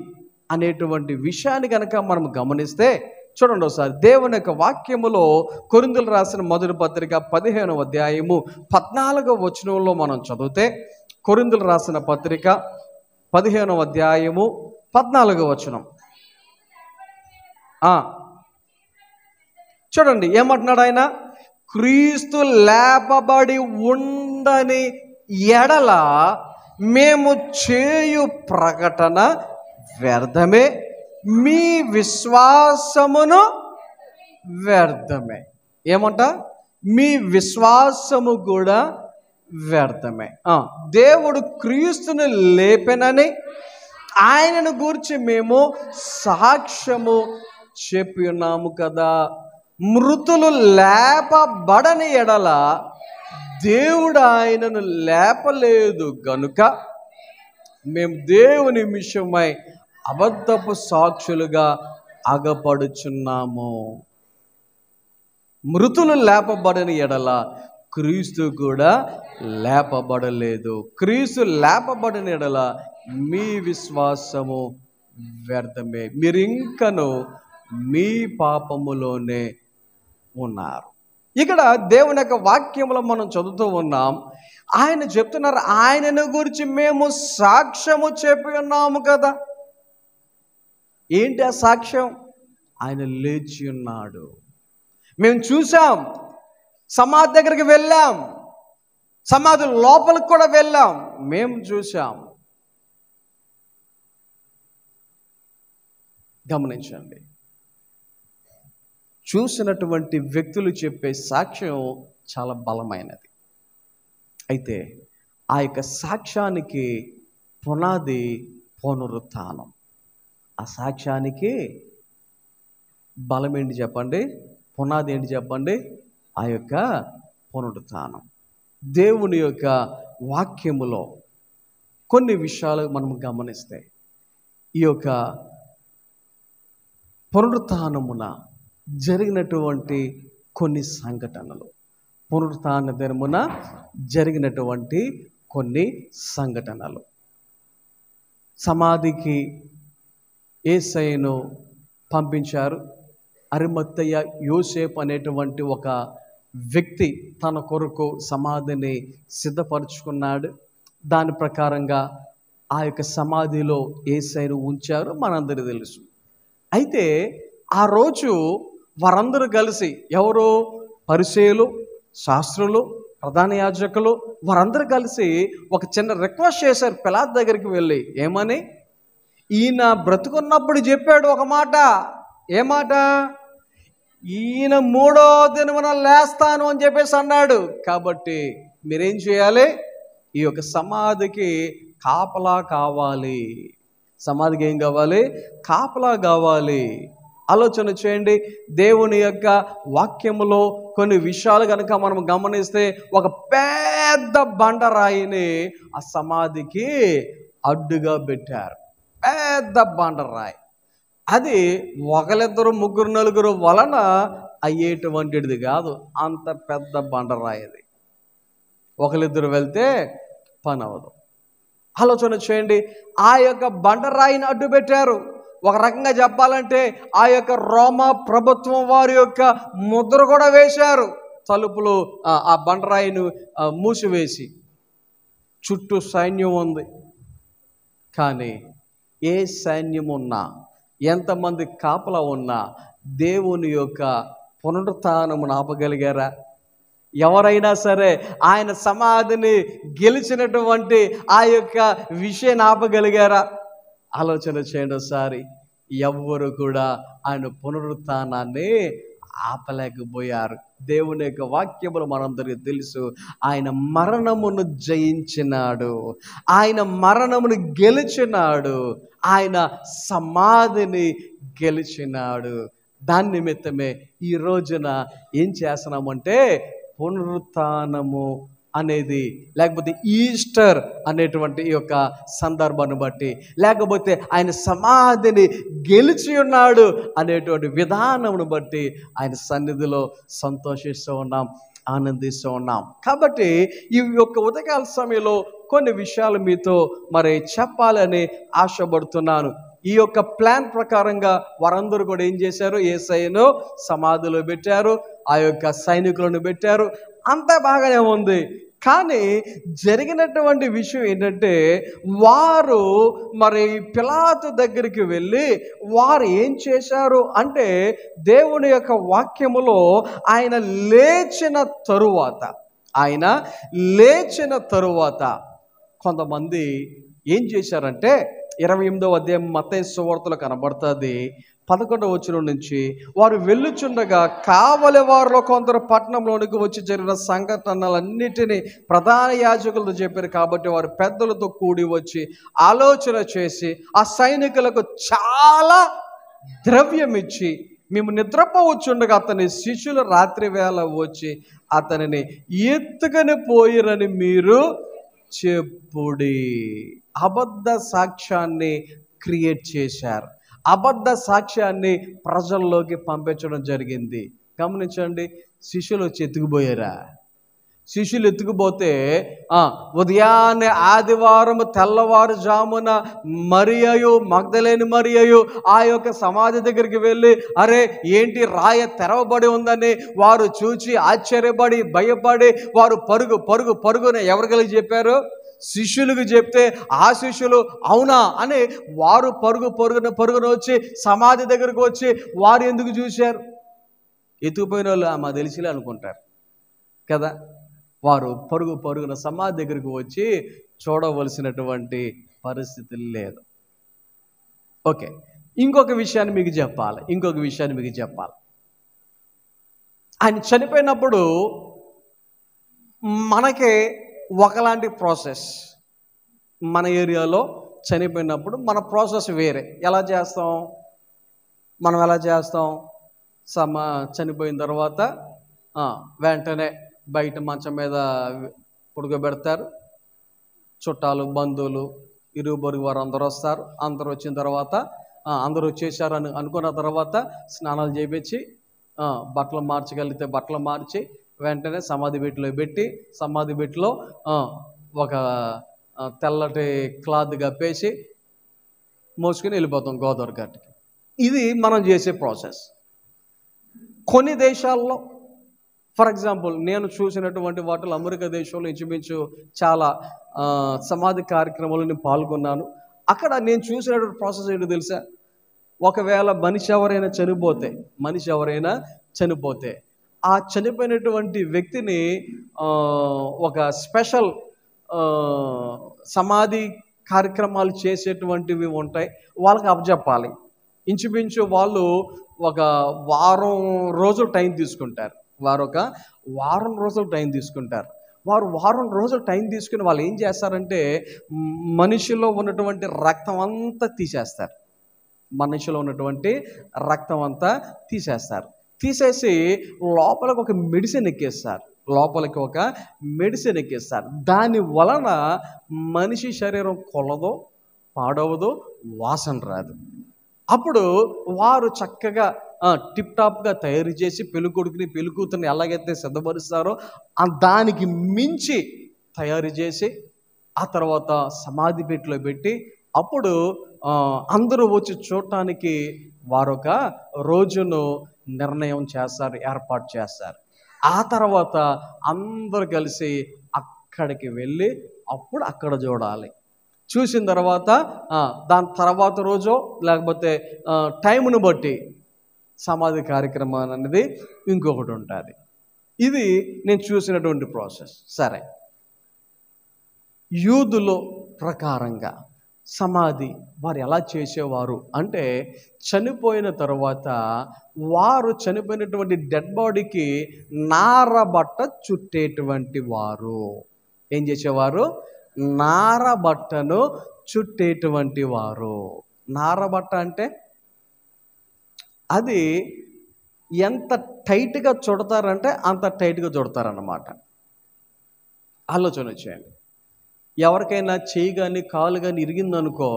అనేటువంటి విషయాన్ని కనుక మనం గమనిస్తే, చూడండి ఒకసారి దేవుని యొక్క వాక్యములో కొరింథీయులకు రాసిన మొదటి పత్రిక 15వ అధ్యాయము 14వ వచనంలో మనం చదివితే, కొరింథీయులకు రాసిన పత్రిక 15వ అధ్యాయము 14వ వచనం చూడండి ఏమంటున్నాడు ఆయన? క్రీస్తు లేపబడి ఉండని ఎడల మేము చేయు ప్రకటన వ్యర్థమే, మీ విశ్వాసమును వ్యర్థమే. ఏమంట? మీ విశ్వాసము కూడా వ్యర్థమే. దేవుడు క్రీస్తుని లేపెనని ఆయనను గూర్చి మేము సాక్ష్యము చెప్పి ఉన్నాము కదా. మృతులు లేపబడని ఎడల దేవుడు ఆయనను లేపలేదు గనుక మేము దేవుని విషయమై అబద్ధపు సాక్షులుగా అగపడుచున్నాము. మృతులు లేపబడని ఎడల క్రీస్తు కూడా లేపబడలేదు. క్రీస్తు లేపబడని ఎడల మీ విశ్వాసము వ్యర్థమే, మీరు ఇంకను మీ పాపములోనే ఉన్నారు. ఇక్కడ దేవుని యొక్క వాక్యంలో మనం చదువుతూ ఉన్నాం, ఆయన చెప్తున్నారు ఆయనను గురించి మేము సాక్ష్యము చెప్పి ఉన్నాము కదా. ఏంటి ఆ సాక్ష్యం? ఆయన లేచి ఉన్నాడు. మేము చూసాం, సమాధి దగ్గరికి వెళ్ళాం, సమాధి లోపలికి కూడా వెళ్ళాం, మేము చూసాం. గమనించండి, చూసినటువంటి వ్యక్తులు చెప్పే సాక్ష్యం చాలా బలమైనది. అయితే ఆ యొక్క సాక్ష్యానికి పునాది పునరుత్థానం. ఆ సాక్ష్యానికి బలం ఏంటి చెప్పండి? పునాది ఏంటి చెప్పండి? ఆ యొక్క పునరుత్థానం. దేవుని యొక్క వాక్యములో కొన్ని విషయాలు మనం గమనిస్తే ఈ యొక్క పునరుత్థానమున జరిగినటువంటి కొన్ని సంఘటనలు, పునరుత్థాన దినమున జరిగినటువంటి కొన్ని సంఘటనలు, సమాధికి యేసయ్యను పంపించారు. అరిమత్తయ్య యోసేపు అనేటువంటి ఒక వ్యక్తి తన కొరకు సమాధిని సిద్ధపరుచుకున్నాడు. దాని ప్రకారంగా ఆ యొక్క సమాధిలో యేసయ్యను ఉంచారు, మనందరికీ తెలుసు. అయితే ఆ రోజు వారందరూ కలిసి, ఎవరు? పరిసయ్యులు, శాస్త్రులు, ప్రధాన యాజకులు, వారందరూ కలిసి ఒక చిన్న రిక్వెస్ట్ చేశారు పిలాతు దగ్గరికి వెళ్ళి. ఏమని? ఈయన బ్రతుకున్నప్పుడు చెప్పాడు ఒక మాట. ఏ మాట? ఈయన 3వ దినమున లేస్తాను అని చెప్పేసి అన్నాడు. కాబట్టి మీరేం చేయాలి? ఈ యొక్క సమాధికి కాపలా కావాలి. సమాధికి ఏం కావాలి? కాపలా కావాలి. ఆలోచన చేయండి. దేవుని యొక్క వాక్యములో కొన్ని విషయాలు కనుక మనం గమనిస్తే, ఒక పెద్ద బండరాయిని ఆ సమాధికి అడ్డుగా పెట్టారు. పెద్ద బండరాయి. అది ఒకరిద్దరు, ముగ్గురు, నలుగురు వలన అయ్యేటువంటిది కాదు. అంత పెద్ద బండరాయి అది. ఒకరిద్దరు వెళ్తే పని అవ్వదు. ఆలోచన చేయండి. ఆ యొక్క బండరాయిని అడ్డు పెట్టారు. ఒక రకంగా చెప్పాలంటే ఆ యొక్క రోమా ప్రభుత్వం వారి యొక్క ముద్ర కూడా వేశారు. తలుపులు ఆ బండరాయిని మూసివేసి, చుట్టూ సైన్యం ఉంది. కానీ ఏ సైన్యం ఉన్నా, ఎంతమంది కాపలా ఉన్నా దేవుని యొక్క పునరుత్థానమును ఆపగలిగారా? ఎవరైనా సరే ఆయన సమాధిని గెలిచినటువంటి ఆ యొక్క విషయాన్ని ఆపగలిగారా? ఆలోచన చేయండి ఒకసారి. ఎవ్వరు కూడా ఆయన పునరుత్థానాన్ని ఆపలేకపోయారు. దేవుని యొక్క వాక్యములు మనందరికీ తెలుసు. ఆయన మరణమును జయించినాడు, ఆయన మరణమును గెలిచినాడు, ఆయన సమాధిని గెలిచినాడు. దాని నిమిత్తమే ఈ రోజున ఏం చేస్తున్నామంటే పునరుత్థానము అనేది, లేకపోతే ఈస్టర్ అనేటువంటి ఈ యొక్క సందర్భాన్ని బట్టి, లేకపోతే ఆయన సమాధిని గెలిచి ఉన్నాడు అనేటువంటి విధానమును బట్టి ఆయన సన్నిధిలో సంతోషిస్తూ ఉన్నాం, ఆనందిస్తూ ఉన్నాం. కాబట్టి ఈ యొక్క ఉదయకాల సమయంలో కొన్ని విషయాలు మీతో మరి చెప్పాలని ఆశపడుతున్నాను. ఈ యొక్క ప్లాన్ ప్రకారంగా వారందరూ కూడా ఏం చేశారు? యేసయ్యను సమాధిలో పెట్టారు, ఆ యొక్క సైనికులను పెట్టారు, అంతా బాగానే ఉంది. కానీ జరిగినటువంటి విషయం ఏంటంటే, వారు మరి పిలాతు దగ్గరికి వెళ్ళి వారు ఏం చేశారు అంటే, దేవుని యొక్క వాక్యములో ఆయన లేచిన తరువాత కొంతమంది ఏం చేశారంటే, 28వ అధ్యాయం మత్తయి సువార్తలో కనబడుతుంది. 11వ వచనం నుంచి, వారు వెళ్ళుచుండగా కావలి వారిలో కొందరు పట్టణంలోనికి వచ్చి జరిగిన సంఘటనలన్నిటినీ ప్రధాన యాజకులతో చెప్పారు. కాబట్టి వారు పెద్దలతో కూడి వచ్చి ఆలోచన చేసి ఆ సైనికులకు చాలా ద్రవ్యం ఇచ్చి, మేము నిద్రపోవచ్చుండగా అతని శిష్యులు రాత్రి వేళ వచ్చి అతనిని ఎత్తుకొని పోయిరని మీరు చెప్పుడి. అబద్ధ సాక్ష్యాన్ని క్రియేట్ చేశారు. అబద్ధ సాక్ష్యాన్ని ప్రజల్లోకి పంపించడం జరిగింది. గమనించండి, శిష్యులు వచ్చి ఎత్తుకుపోయారా? శిష్యులు ఎత్తుకుపోతే ఉదయాన్నే ఆదివారం తెల్లవారుజామున మరియయు మగ్దలేని మరియయు ఆ యొక్క సమాధి దగ్గరికి వెళ్ళి, అరే ఏంటి రాయ తెరవబడి ఉందని వారు చూచి ఆశ్చర్యపడి భయపడి వారు పరుగున ఎవరికి చెప్పారు? శిష్యులకు చెప్తే ఆ శిష్యులు అవునా అని వారు పరుగున వచ్చి సమాధి దగ్గరకు వచ్చి వారు ఎందుకు చూశారు? ఎత్తుకుపోయిన వాళ్ళు మా తెలిసిలే అనుకుంటారు కదా. వారు పరుగున సమాధి దగ్గరికి వచ్చి చూడవలసినటువంటి పరిస్థితి లేదు. ఓకే, ఇంకొక విషయాన్ని మీకు చెప్పాలి. ఆయన చనిపోయినప్పుడు మనకే ఒకలాంటి ప్రాసెస్. మన ఏరియాలో చనిపోయినప్పుడు మన ప్రాసెస్ వేరే. మనం ఎలా చేస్తాం? చనిపోయిన తర్వాత వెంటనే బయట మంచం మీద పడుకోబెడతారు. చుట్టాలు, బంధువులు, ఇరుగు పొరుగు వారు అందరూ వస్తారు. అందరూ వచ్చిన తర్వాత అందరూ వచ్చేసారు అనుకున్న తర్వాత స్నానాలు చేయించి బట్టలు మార్చగలిగితే బట్టలు మార్చి వెంటనే సమాధి పెట్టిలో పెట్టి సమాధి పెట్టిలో ఒక తెల్లటి క్లాత్ కప్పేసి మోసుకొని వెళ్ళిపోతాం గోదావరి గట్టుకి. ఇది మనం చేసే ప్రాసెస్. కొన్ని దేశాల్లో, ఫర్ ఎగ్జాంపుల్ నేను చూసినటువంటి వాటిలో అమెరికా దేశంలో ఇంచుమించు చాలా సమాధి కార్యక్రమాల్లో నేను పాల్గొన్నాను. అక్కడ నేను చూసినటువంటి ప్రాసెస్ ఏంటో తెలుసా? ఒకవేళ మనిషి ఎవరైనా చనిపోతే ఆ చనిపోయినటువంటి వ్యక్తిని ఒక స్పెషల్ సమాధి కార్యక్రమాలు చేసేటువంటివి ఉంటాయి, వాళ్ళకి అప్పచెప్పాలి. ఇంచుమించు వాళ్ళు ఒక వారం రోజులు టైం తీసుకుంటారు. వారు వారం రోజులు టైం తీసుకుని వాళ్ళు ఏం చేస్తారంటే మనిషిలో ఉన్నటువంటి రక్తం అంతా తీసేస్తారు. తీసేసి లోపలికి ఒక మెడిసిన్ ఎక్కిస్తారు. దాని వలన మనిషి శరీరం కొలదో, పాడవదో, వాసన రాదు. అప్పుడు వారు చక్కగా టిప్ టాప్గా తయారు చేసి పెళ్ళికొడుకుని పెళ్ళికూతురిని ఎలాగైతే సిద్ధపరుస్తారో దానికి మించి తయారు చేసి ఆ తర్వాత సమాధి పెట్టిలో పెట్టి అప్పుడు అందరూ వచ్చి చూడటానికి వారొక రోజును ఏర్పాటు చేస్తారు. ఆ తర్వాత అందరూ కలిసి అక్కడికి వెళ్ళి అప్పుడు అక్కడ చూడాలి. చూసిన తర్వాత దాని తర్వాత రోజో లేకపోతే టైంను బట్టి సమాధి కార్యక్రమం అనేది ఇంకొకటి ఉంటుంది. ఇది నేను చూసినటువంటి ప్రాసెస్. సరే, యూదులో ప్రకారంగా సమాధి వారు ఎలా చేసేవారు అంటే, చనిపోయిన తర్వాత వారు చనిపోయినటువంటి డెడ్ బాడీకి నారబట్ట చుట్టేటువంటి వారు. ఏం చేసేవారు? నారబట్టను చుట్టేటువంటి వారు. నారబట్ట అంటే అది ఎంత టైట్గా చుడతారంటే అంత టైట్గా చుడతారన్నమాట. ఆలోచన చేయండి. ఎవరికైనా చెయ్యి కానీ కాలు కానీ ఇరిగిందనుకో,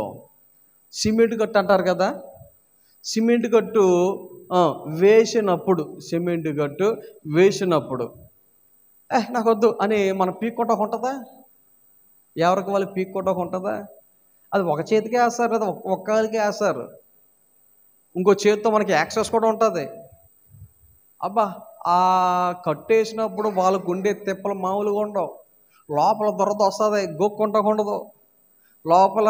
సిమెంట్ కట్టు అంటారు కదా. సిమెంట్ కట్టు వేసినప్పుడు నాకొద్దు అని మనం పీక్కొట్టకు ఉంటుందా? ఎవరికి వాళ్ళు పీక్కొట్టకు ఉంటుందా? అది ఒక చేతికే వేస్తారు, అది ఒక్కరికే వేస్తారు. ఇంకో చేతితో మనకి యాక్సెస్ కూడా ఉంటుంది. అబ్బా, ఆ కట్టేసినప్పుడు వాళ్ళకు ఉండే తిప్పలు మామూలుగా ఉండవు. లోపల దురద వస్తుంది, గొక్కుంటకుండదు, లోపల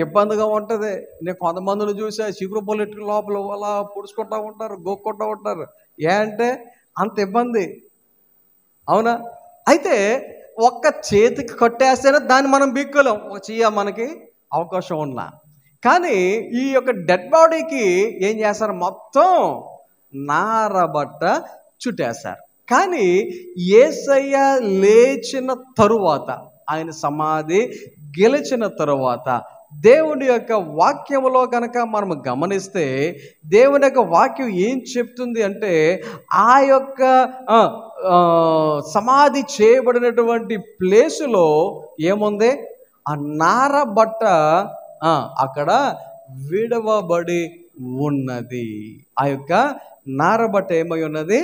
ఇబ్బందిగా ఉంటుంది. నేను కొంతమందిని చూసా, చిగురు పొలెట్టుకు లోపల అలా పొడుచుకుంటూ ఉంటారు, గొక్కుంటూ ఉంటారు. అంటే అంత ఇబ్బంది, అవునా? అయితే ఒక్క చేతికి కట్టేస్తేనే దాన్ని మనం బీక్కోలేం, ఒక చెయ్య మనకి అవకాశం ఉన్నా. కానీ ఈ యొక్క డెడ్ బాడీకి ఏం చేస్తారు, మొత్తం నారబట్ట చుట్టేస్తారు. కానీ యేసయ్య లేచిన తరువాత, ఆయన సమాధి గెలిచిన తరువాత దేవుని యొక్క వాక్యములో కనుక మనం గమనిస్తే, దేవుని యొక్క వాక్యం ఏం చెప్తుంది అంటే, ఆ యొక్క సమాధి చేయబడినటువంటి ప్లేసులో ఏముంది, ఆ నారబట్ట అక్కడ విడవబడి ఉన్నది. ఆ యొక్క నారబట్ట ఏమై ఉన్నది,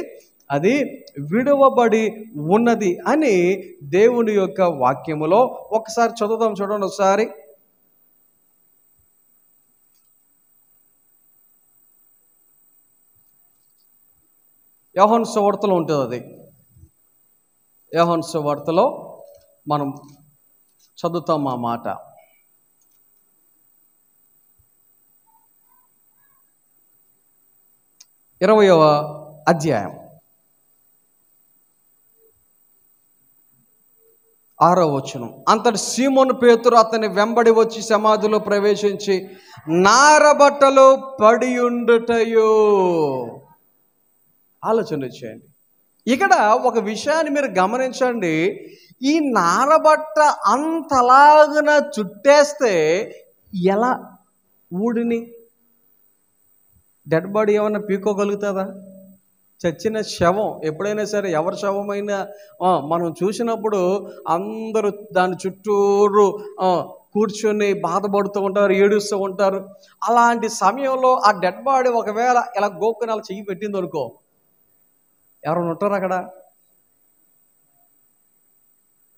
అది విడవబడి ఉన్నది అని దేవుని యొక్క వాక్యములో ఒకసారి చదువుదాం. చూడండి ఒకసారి. యోహాను సువార్తలో ఉంటుంది అది. యోహాను సువార్తలో మనం చదువుతాం ఆ మాట. 20వ అధ్యాయం 6వ వచనం. అంతటి సీమోను పేతురు అతని వెంబడి వచ్చి సమాధిలో ప్రవేశించి నారబట్టలు పడి ఉండుటయు. ఆలోచన చేయండి. ఇక్కడ ఒక విషయాన్ని మీరు గమనించండి. ఈ నారబట్ట అంతలాగున చుట్టేస్తే ఎలా ఊడిని డెడ్ బాడీ ఏమన్నా పీకోగలుగుతుందా? చచ్చిన శవం ఎప్పుడైనా సరే, ఎవరి శవమైనా మనం చూసినప్పుడు అందరూ దాని చుట్టూరు కూర్చొని బాధపడుతూ ఉంటారు, ఏడుస్తూ ఉంటారు. అలాంటి సమయంలో ఆ డెడ్ బాడీ ఒకవేళ ఇలా గోక్కుని అలా చెయ్యి పెట్టింది అనుకో, ఎవరైనా ఉంటారు అక్కడ?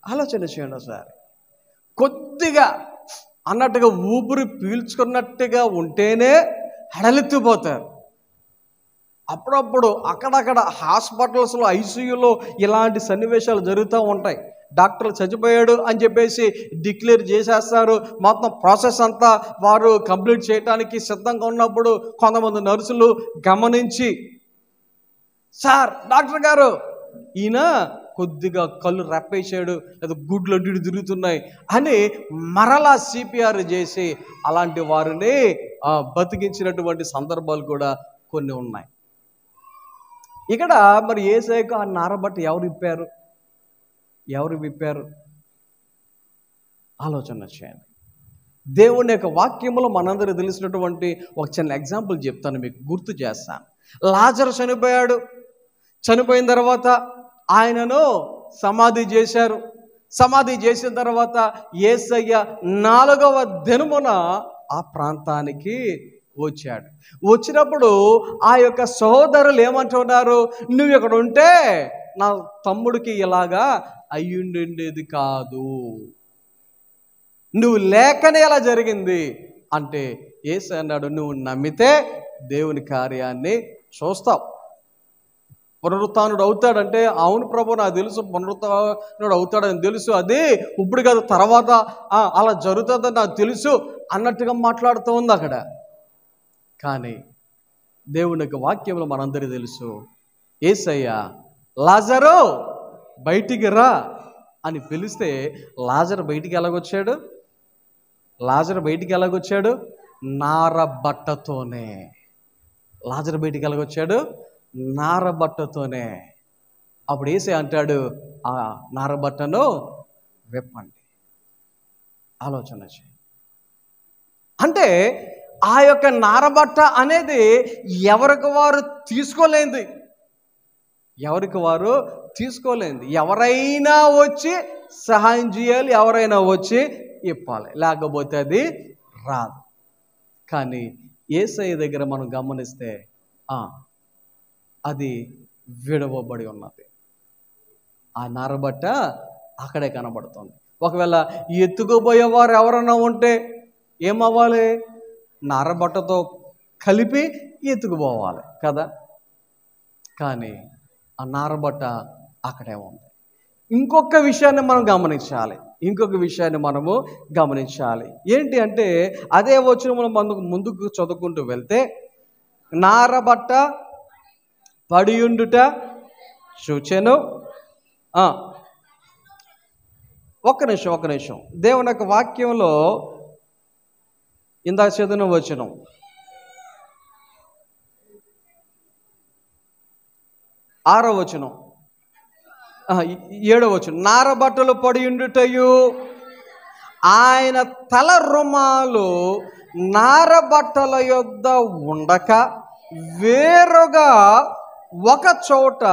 ఆలోచన చేయండి ఒకసారి. కొద్దిగా అన్నట్టుగా ఊపిరి పీల్చుకున్నట్టుగా ఉంటేనే హడలెత్తిపోతారు. అప్పుడప్పుడు అక్కడక్కడ హాస్పిటల్స్లో, ఐసీయూలో ఇలాంటి సన్నివేశాలు జరుగుతూ ఉంటాయి. డాక్టర్లు చచ్చిపోయాడు అని చెప్పేసి డిక్లేర్ చేసేస్తారు. మొత్తం ప్రాసెస్ అంతా వారు కంప్లీట్ చేయడానికి సిద్ధంగా ఉన్నప్పుడు కొంతమంది నర్సులు గమనించి, సార్ డాక్టర్ గారు ఈయన కొద్దిగా కళ్ళు రెప్పేసాడు, లేదా గుడ్లు అడ్డు తిరుగుతున్నాయి అని మరలా సిపిఆర్ చేసి అలాంటి వారిని బతికించినటువంటి సందర్భాలు కూడా కొన్ని ఉన్నాయి. ఇక్కడ మరి యేసయ్యకు ఆ నారబట్ట ఎవరు విప్పారు? ఆలోచన చేయండి. దేవుని యొక్క వాక్యములో మనందరూ తెలిసినటువంటి ఒక చిన్న ఎగ్జాంపుల్ చెప్తాను, మీకు గుర్తు చేస్తాను. లాజరు చనిపోయాడు. చనిపోయిన తర్వాత ఆయనను సమాధి చేశారు. సమాధి చేసిన తర్వాత యేసయ్య 4వ దినమున ఆ ప్రాంతానికి వచ్చాడు. వచ్చినప్పుడు ఆ యొక్క సహోదరులు ఏమంటున్నారు, నువ్వు ఇక్కడ ఉంటే నా తమ్ముడికి ఇలాగా అయ్యుండేది కాదు, నువ్వు లేకనే ఇలా జరిగింది అంటే యేసయ్య అన్నాడు, నువ్వు నమ్మితే దేవుని కార్యాన్ని చూస్తావు. పునరుత్థానుడు అవుతాడంటే, అవును ప్రభు నాకు తెలుసు పునరుత్థానుడు అవుతాడని తెలుసు, అది ఇప్పుడు కాదు తర్వాత అలా జరుగుతుందని నాకు తెలుసు అన్నట్టుగా మాట్లాడుతూ ఉంది అక్కడ. కానీ దేవుని యొక్క వాక్యంలో మనందరికీ తెలుసు, యేసయ్య లాజరు బయటికి రా అని పిలిస్తే లాజరు బయటికి ఎలాగొచ్చాడు? నారబట్టతోనే. లాజరు బయటికి ఎలాగొచ్చాడు? నారబట్టతోనే. అప్పుడు యేసయ్య అంటాడు, ఆ నారబట్టను విప్పండి. ఆలోచన చేయి. అంటే ఆ యొక్క నారబట్ట అనేది ఎవరికి వారు తీసుకోలేంది. ఎవరైనా వచ్చి సహాయం చేయాలి, ఎవరైనా వచ్చి ఇప్పాలి, లేకపోతే అది రాదు. కానీ యేసయ్య దగ్గర మనం గమనిస్తే అది విడవబడి ఉన్నది. ఆ నారబట్ట అక్కడే కనబడుతుంది. ఒకవేళ ఎత్తుకుపోయేవారు ఎవరైనా ఉంటే ఏమవ్వాలి? నారబట్టతో కలిపి ఎత్తుకుపోవాలి కదా. కానీ ఆ నారబట్ట అక్కడే ఉంది. ఇంకొక విషయాన్ని మనము గమనించాలి. ఏంటి అంటే, అదే వచనంలో ముందుకు చదువుకుంటూ వెళ్తే, నారబట్ట పడియుండుట చూచెను. ఒక్క నిమిషం. దేవుని యొక్క వాక్యంలో ఇందాక చదివిన వచనం 6వ వచనం, 7వ వచనం. నారబట్టలు పడియుండుటయు ఆయన తల రుమాలు నారబట్టల యొద్ద ఉండక వేరుగా ఒక చోట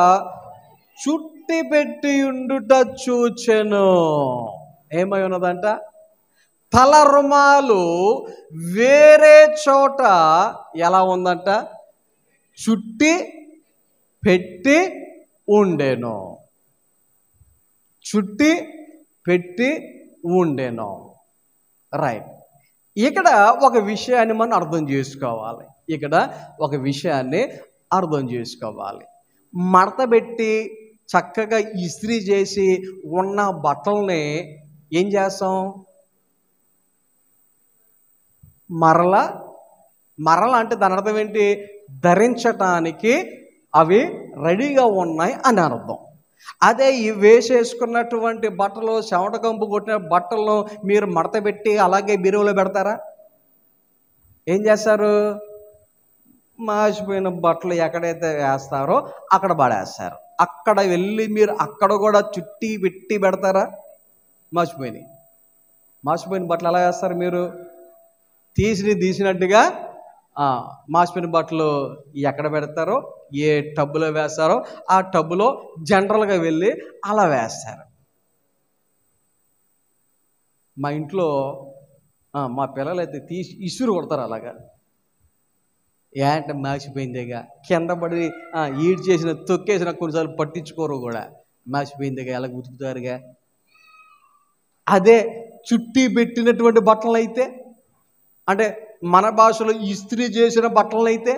చుట్టి పెట్టి ఉండుట చూచెను. ఏమై ఉన్నదంట? తల రుమాలు వేరే చోట ఎలా ఉందంట? చుట్టి పెట్టి ఉండెను. చుట్టి పెట్టి ఉండెను. రైట్. ఇక్కడ ఒక విషయాన్ని మనం అర్థం చేసుకోవాలి. అర్థం చేసుకోవాలి. మడత పెట్టి చక్కగా ఇస్త్రీ చేసి ఉన్న బట్టల్ని ఏం చేస్తాం? మరల అంటే దాని అర్థం ఏంటి? ధరించటానికి అవి రెడీగా ఉన్నాయి అని అర్థం. అదే ఈ వేసేసుకున్నటువంటి బట్టలు, చెమట కంపు కొట్టిన బట్టలను మీరు మడత పెట్టి అలాగే బీరువాలో పెడతారా? ఏం చేస్తారు? మాసిపోయిన బట్టలు ఎక్కడైతే వేస్తారో అక్కడ పడేస్తారు. అక్కడ వెళ్ళి మీరు అక్కడ కూడా చుట్టి పెట్టి పెడతారా? మాసిపోయిన బట్టలు ఎలా వేస్తారు? మీరు తీసినట్టుగా మాసిపోయిన బట్టలు ఎక్కడ పెడతారో, ఏ టబ్బులో వేస్తారో ఆ టబ్బులో జనరల్గా వెళ్ళి అలా వేస్తారు. మా ఇంట్లో మా పిల్లలు అయితే తీసి ఇసురు కొడతారు. అలాగా ఏంట మాసిపోయిందిగా, కింద పడి ఈడ్ చేసిన తొక్కేసిన కొన్నిసార్లు పట్టించుకోరు కూడా. మాసిపోయిందిగా ఎలా ఉతుకుతారుగా. అదే చుట్టి పెట్టినటువంటి బట్టలు అయితే, అంటే మన భాషలో ఇస్త్రీ చేసిన బట్టలు అయితే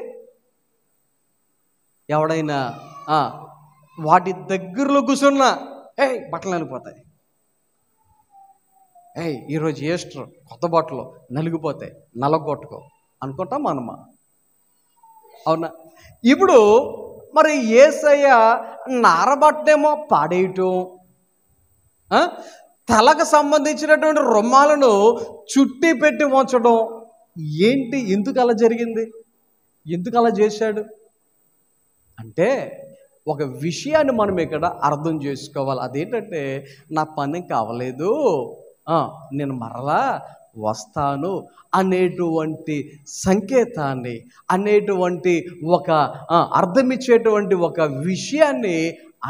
ఎవడైనా వాటి దగ్గరలో కూర్చున్నా బట్టలు నలిగిపోతాయి. ఈరోజు ఈస్టర్, కొత్త బట్టలు నలిగిపోతాయి, నలగొట్టుకో అనుకుంటాం మనమా? అవునా? ఇప్పుడు మరి యేసయ్య నారబట్టేమో పాడేయటం, తలకు సంబంధించినటువంటి రుమాలను చుట్టి పెట్టి ఉంచడం ఏంటి? ఎందుకు అలా జరిగింది? ఎందుకు అలా చేశాడు అంటే ఒక విషయాన్ని మనం ఇక్కడ అర్థం చేసుకోవాలి. అదేంటంటే, నా పని కావలేదు, నేను మరలా వస్తాను అనేటువంటి సంకేతాన్ని, అనేటువంటి ఒక అర్థమిచ్చేటువంటి ఒక విషయాన్ని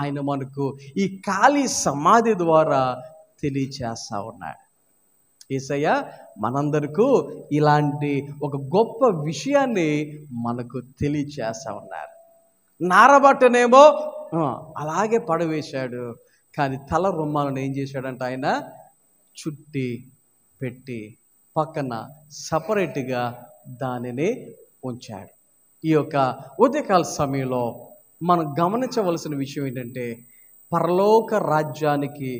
ఆయన మనకు ఈ ఖాళీ సమాధి ద్వారా తెలియచేస్తా ఉన్నాడు. యేసయ్య మనందరికీ ఇలాంటి ఒక గొప్ప విషయాన్ని మనకు తెలియచేస్తా ఉన్నారు. నారబట్టనేమో అలాగే పడవేశాడు, కానీ తల రుమాలను ఏం చేశాడంటే ఆయన చుట్టి పెట్టి పక్కన సపరేట్గా దానిని ఉంచాడు. ఈ యొక్క ఉదయకాల సమయంలో మనం గమనించవలసిన విషయం ఏంటంటే, పరలోక రాజ్యానికి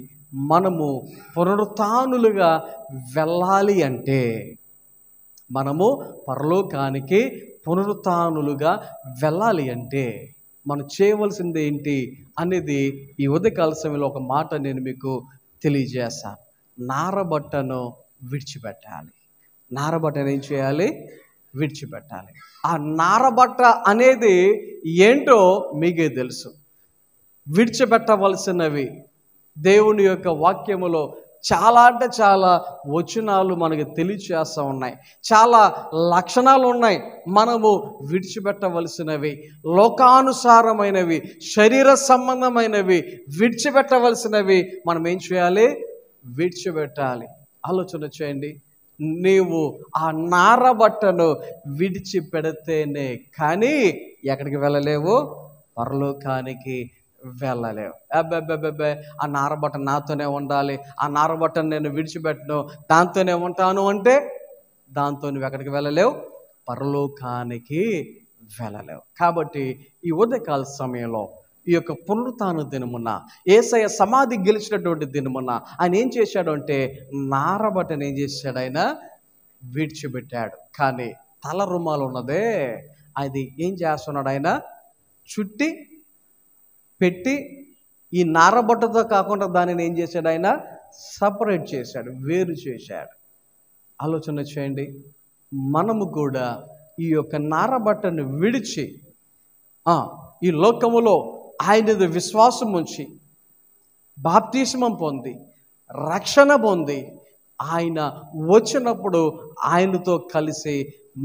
మనము పునరుత్థానులుగా వెళ్ళాలి అంటే, మనము పరలోకానికి పునరుత్థానులుగా వెళ్ళాలి అంటే మనం చేయవలసింది ఏంటి అనేది ఈ ఉదయకాల సమయంలో ఒక మాట నేను మీకు తెలియజేస్తాను. నారబట్టను విడిచిపెట్టాలి. నారబట్టను ఏం చేయాలి? విడిచిపెట్టాలి. ఆ నారబట్ట అనేది ఏంటో మీకే తెలుసు. విడిచిపెట్టవలసినవి దేవుని యొక్క వాక్యములో చాలా అంటే చాలా వచనాలు మనకు తెలియచేస్తూ ఉన్నాయి. చాలా లక్షణాలు ఉన్నాయి మనము విడిచిపెట్టవలసినవి. లోకానుసారమైనవి, శరీర సంబంధమైనవి విడిచిపెట్టవలసినవి మనం ఏం చేయాలి? విడిచిపెట్టాలి. ఆలోచన చేయండి. నీవు ఆ నారబట్టను విడిచిపెడితేనే కానీ ఎక్కడికి వెళ్ళలేవు? పరలోకానికి వెళ్ళలేవు. అబ్బాబ్బాబ్బే ఆ నారబట్ట నాతోనే ఉండాలి, ఆ నారబట్టను నేను విడిచిపెట్టను, దాంతోనే ఉంటాను అంటే దాంతో నువ్వు ఎక్కడికి వెళ్ళలేవు? పరలోకానికి వెళ్ళలేవు. కాబట్టి ఈ ఉదయకాల సమయంలో ఈ యొక్క పునరుత్థాన దినమున, యేసయ్య సమాధి గెలిచినటువంటి దినమున ఆయన ఏం చేశాడు అంటే నారబట్టను ఏం చేశాడు? ఆయన విడిచిపెట్టాడు. కానీ తల రుమాలు ఉన్నదే అది ఏం చేస్తున్నాడు? ఆయన చుట్టి పెట్టి ఈ నారబట్టతో కాకుండా దానిని ఏం చేశాడు? ఆయన సపరేట్ చేశాడు, వేరు చేశాడు. ఆలోచన చేయండి. మనము కూడా ఈ యొక్క నారబట్టను విడిచి ఈ లోకములో ఆయన విశ్వాసం ఉంచి బాప్తిస్మం పొంది రక్షణ పొంది ఆయన వచ్చినప్పుడు ఆయనతో కలిసి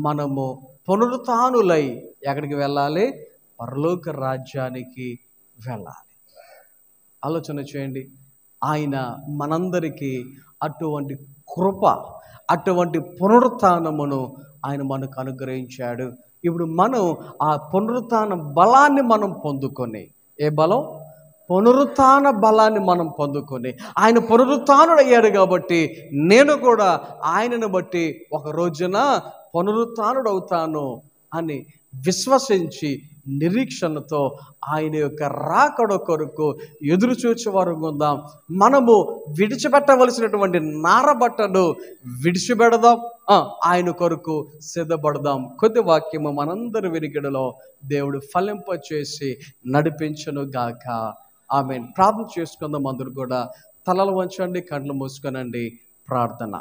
మనము పునరుత్థానులై ఎక్కడికి వెళ్ళాలి? పరలోక రాజ్యానికి వెళ్ళాలి. ఆలోచన చేయండి. ఆయన మనందరికీ అటువంటి కృప, అటువంటి పునరుత్థానమును ఆయన మనకు అనుగ్రహించాడు. ఇప్పుడు మనం ఆ పునరుత్థాన బలాన్ని మనం పొందుకొని, ఏ బలం? పునరుత్థాన బలాన్ని మనం పొందుకొని, ఆయన పునరుత్థానుడు అయ్యాడు కాబట్టి నేను కూడా ఆయనను బట్టి ఒక రోజున పునరుత్థానుడు అవుతాను అని విశ్వసించి నిరీక్షణతో ఆయన యొక్క రాకడ కొరకు ఎదురు చూచేవారు ఉందాం. మనము విడిచిపెట్టవలసినటువంటి నారబట్టను విడిచిపెడదాం, ఆయన కొరకు సిద్ధపడదాం. కొద్ది వాక్యము మనందరి వినికిడిలో దేవుడు ఫలింపచేసి నడిపించును గాక. ఆమేన్. ప్రార్థన చేసుకుందాం. అందరూ కూడా తలలు వంచండి, కళ్ళు మూసుకొనండి. ప్రార్థన.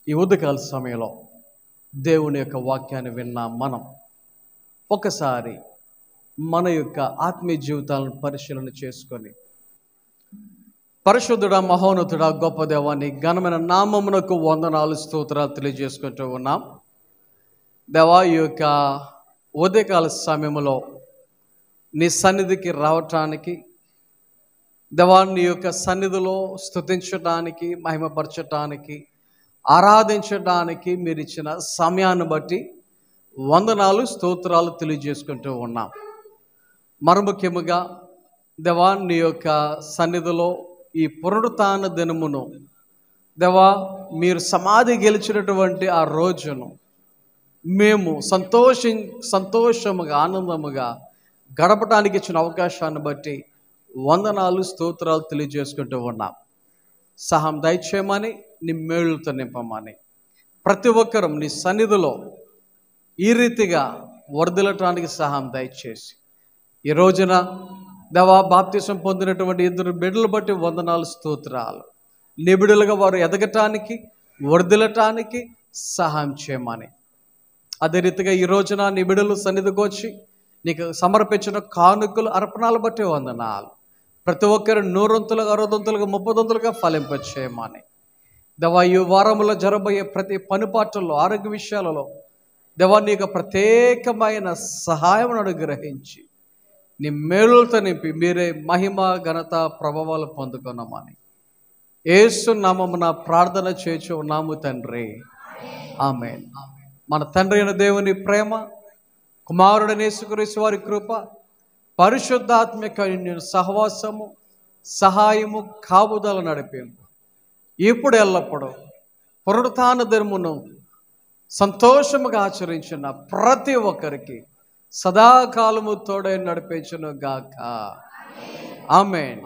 ఈ ఉదయకాల సమయంలో దేవుని యొక్క వాక్యాన్ని విన్నా మనం ఒకసారి మన యొక్క ఆత్మీయ జీవితాలను పరిశీలన చేసుకొని, పరిశుద్ధుడా, మహోన్నతుడా, గొప్ప దేవాన్ని ఘనమైన నామమునకు వందనాలు స్తోత్రాలు తెలియజేసుకుంటూ ఉన్నాం. దేవా, ఈ యొక్క ఉదయకాల సమయంలో నీ సన్నిధికి రావటానికి, దేవా నీ యొక్క సన్నిధిలో స్తుతించడానికి, మహిమపరచటానికి, ఆరాధించడానికి మీరు ఇచ్చిన సమయాన్ని బట్టి వందనాలు స్తోత్రాలు తెలియజేసుకుంటూ ఉన్నాం. మరి ముఖ్యముగా దేవా నీ యొక్క సన్నిధిలో ఈ పునరుత్థాన దినమును, దేవా మీరు సమాధి గెలిచినటువంటి ఆ రోజును మేము సంతోషముగా ఆనందముగా గడపడానికి ఇచ్చిన అవకాశాన్ని బట్టి వందనాలు స్తోత్రాలు తెలియజేసుకుంటూ ఉన్నాం. సహాయం దయచేయమని, నీ మేలుతో నింపమని, ప్రతి ఒక్కరూ నీ సన్నిధిలో ఈ రీతిగా వర్ధిల్లటానికి సహాయం దయచేసి, ఈ రోజున దేవా బాప్తిసం పొందినటువంటి 2 బిడ్డలు బట్టి వందనాలు స్తోత్రాలు. నిబిడులుగా వారు ఎదగటానికి, వర్ధిల్లటానికి సహాయం చేయమని, అదే రీతిగా ఈ రోజున నిబిడులు సన్నిధికి వచ్చి నీకు సమర్పించిన కానుకలు, అర్పణాలు బట్టి వందనాలు. ప్రతి ఒక్కరు 100 60 30 ఫలింపచేయమని, దేవా ఈ వారములో జరబోయే ప్రతి పనిపాట్లలో, ఆరోగ్య విషయాలలో దేవా నీకు ప్రత్యేకమైన సహాయం అనుగ్రహించి నీ మేలులతో నింపి మీరే మహిమ, ఘనత, ప్రభావాలు పొందుకున్నామని యేసు నామమున ప్రార్థన చేయించు ఉన్నాము తండ్రి. ఆమేన్. మన తండ్రి అయిన దేవుని ప్రేమ, కుమారుడైన యేసుక్రీస్తు వారి కృప, పరిశుద్ధాత్మిక సహవాసము, సహాయము, కాపుదల, నడిపింపు ఇప్పుడు ఎల్లప్పుడూ పునరుత్థాన దినమును సంతోషముగా ఆచరించిన ప్రతి ఒక్కరికి సదాకాలము తోడై నడిపించును గాక. ఆమేన్.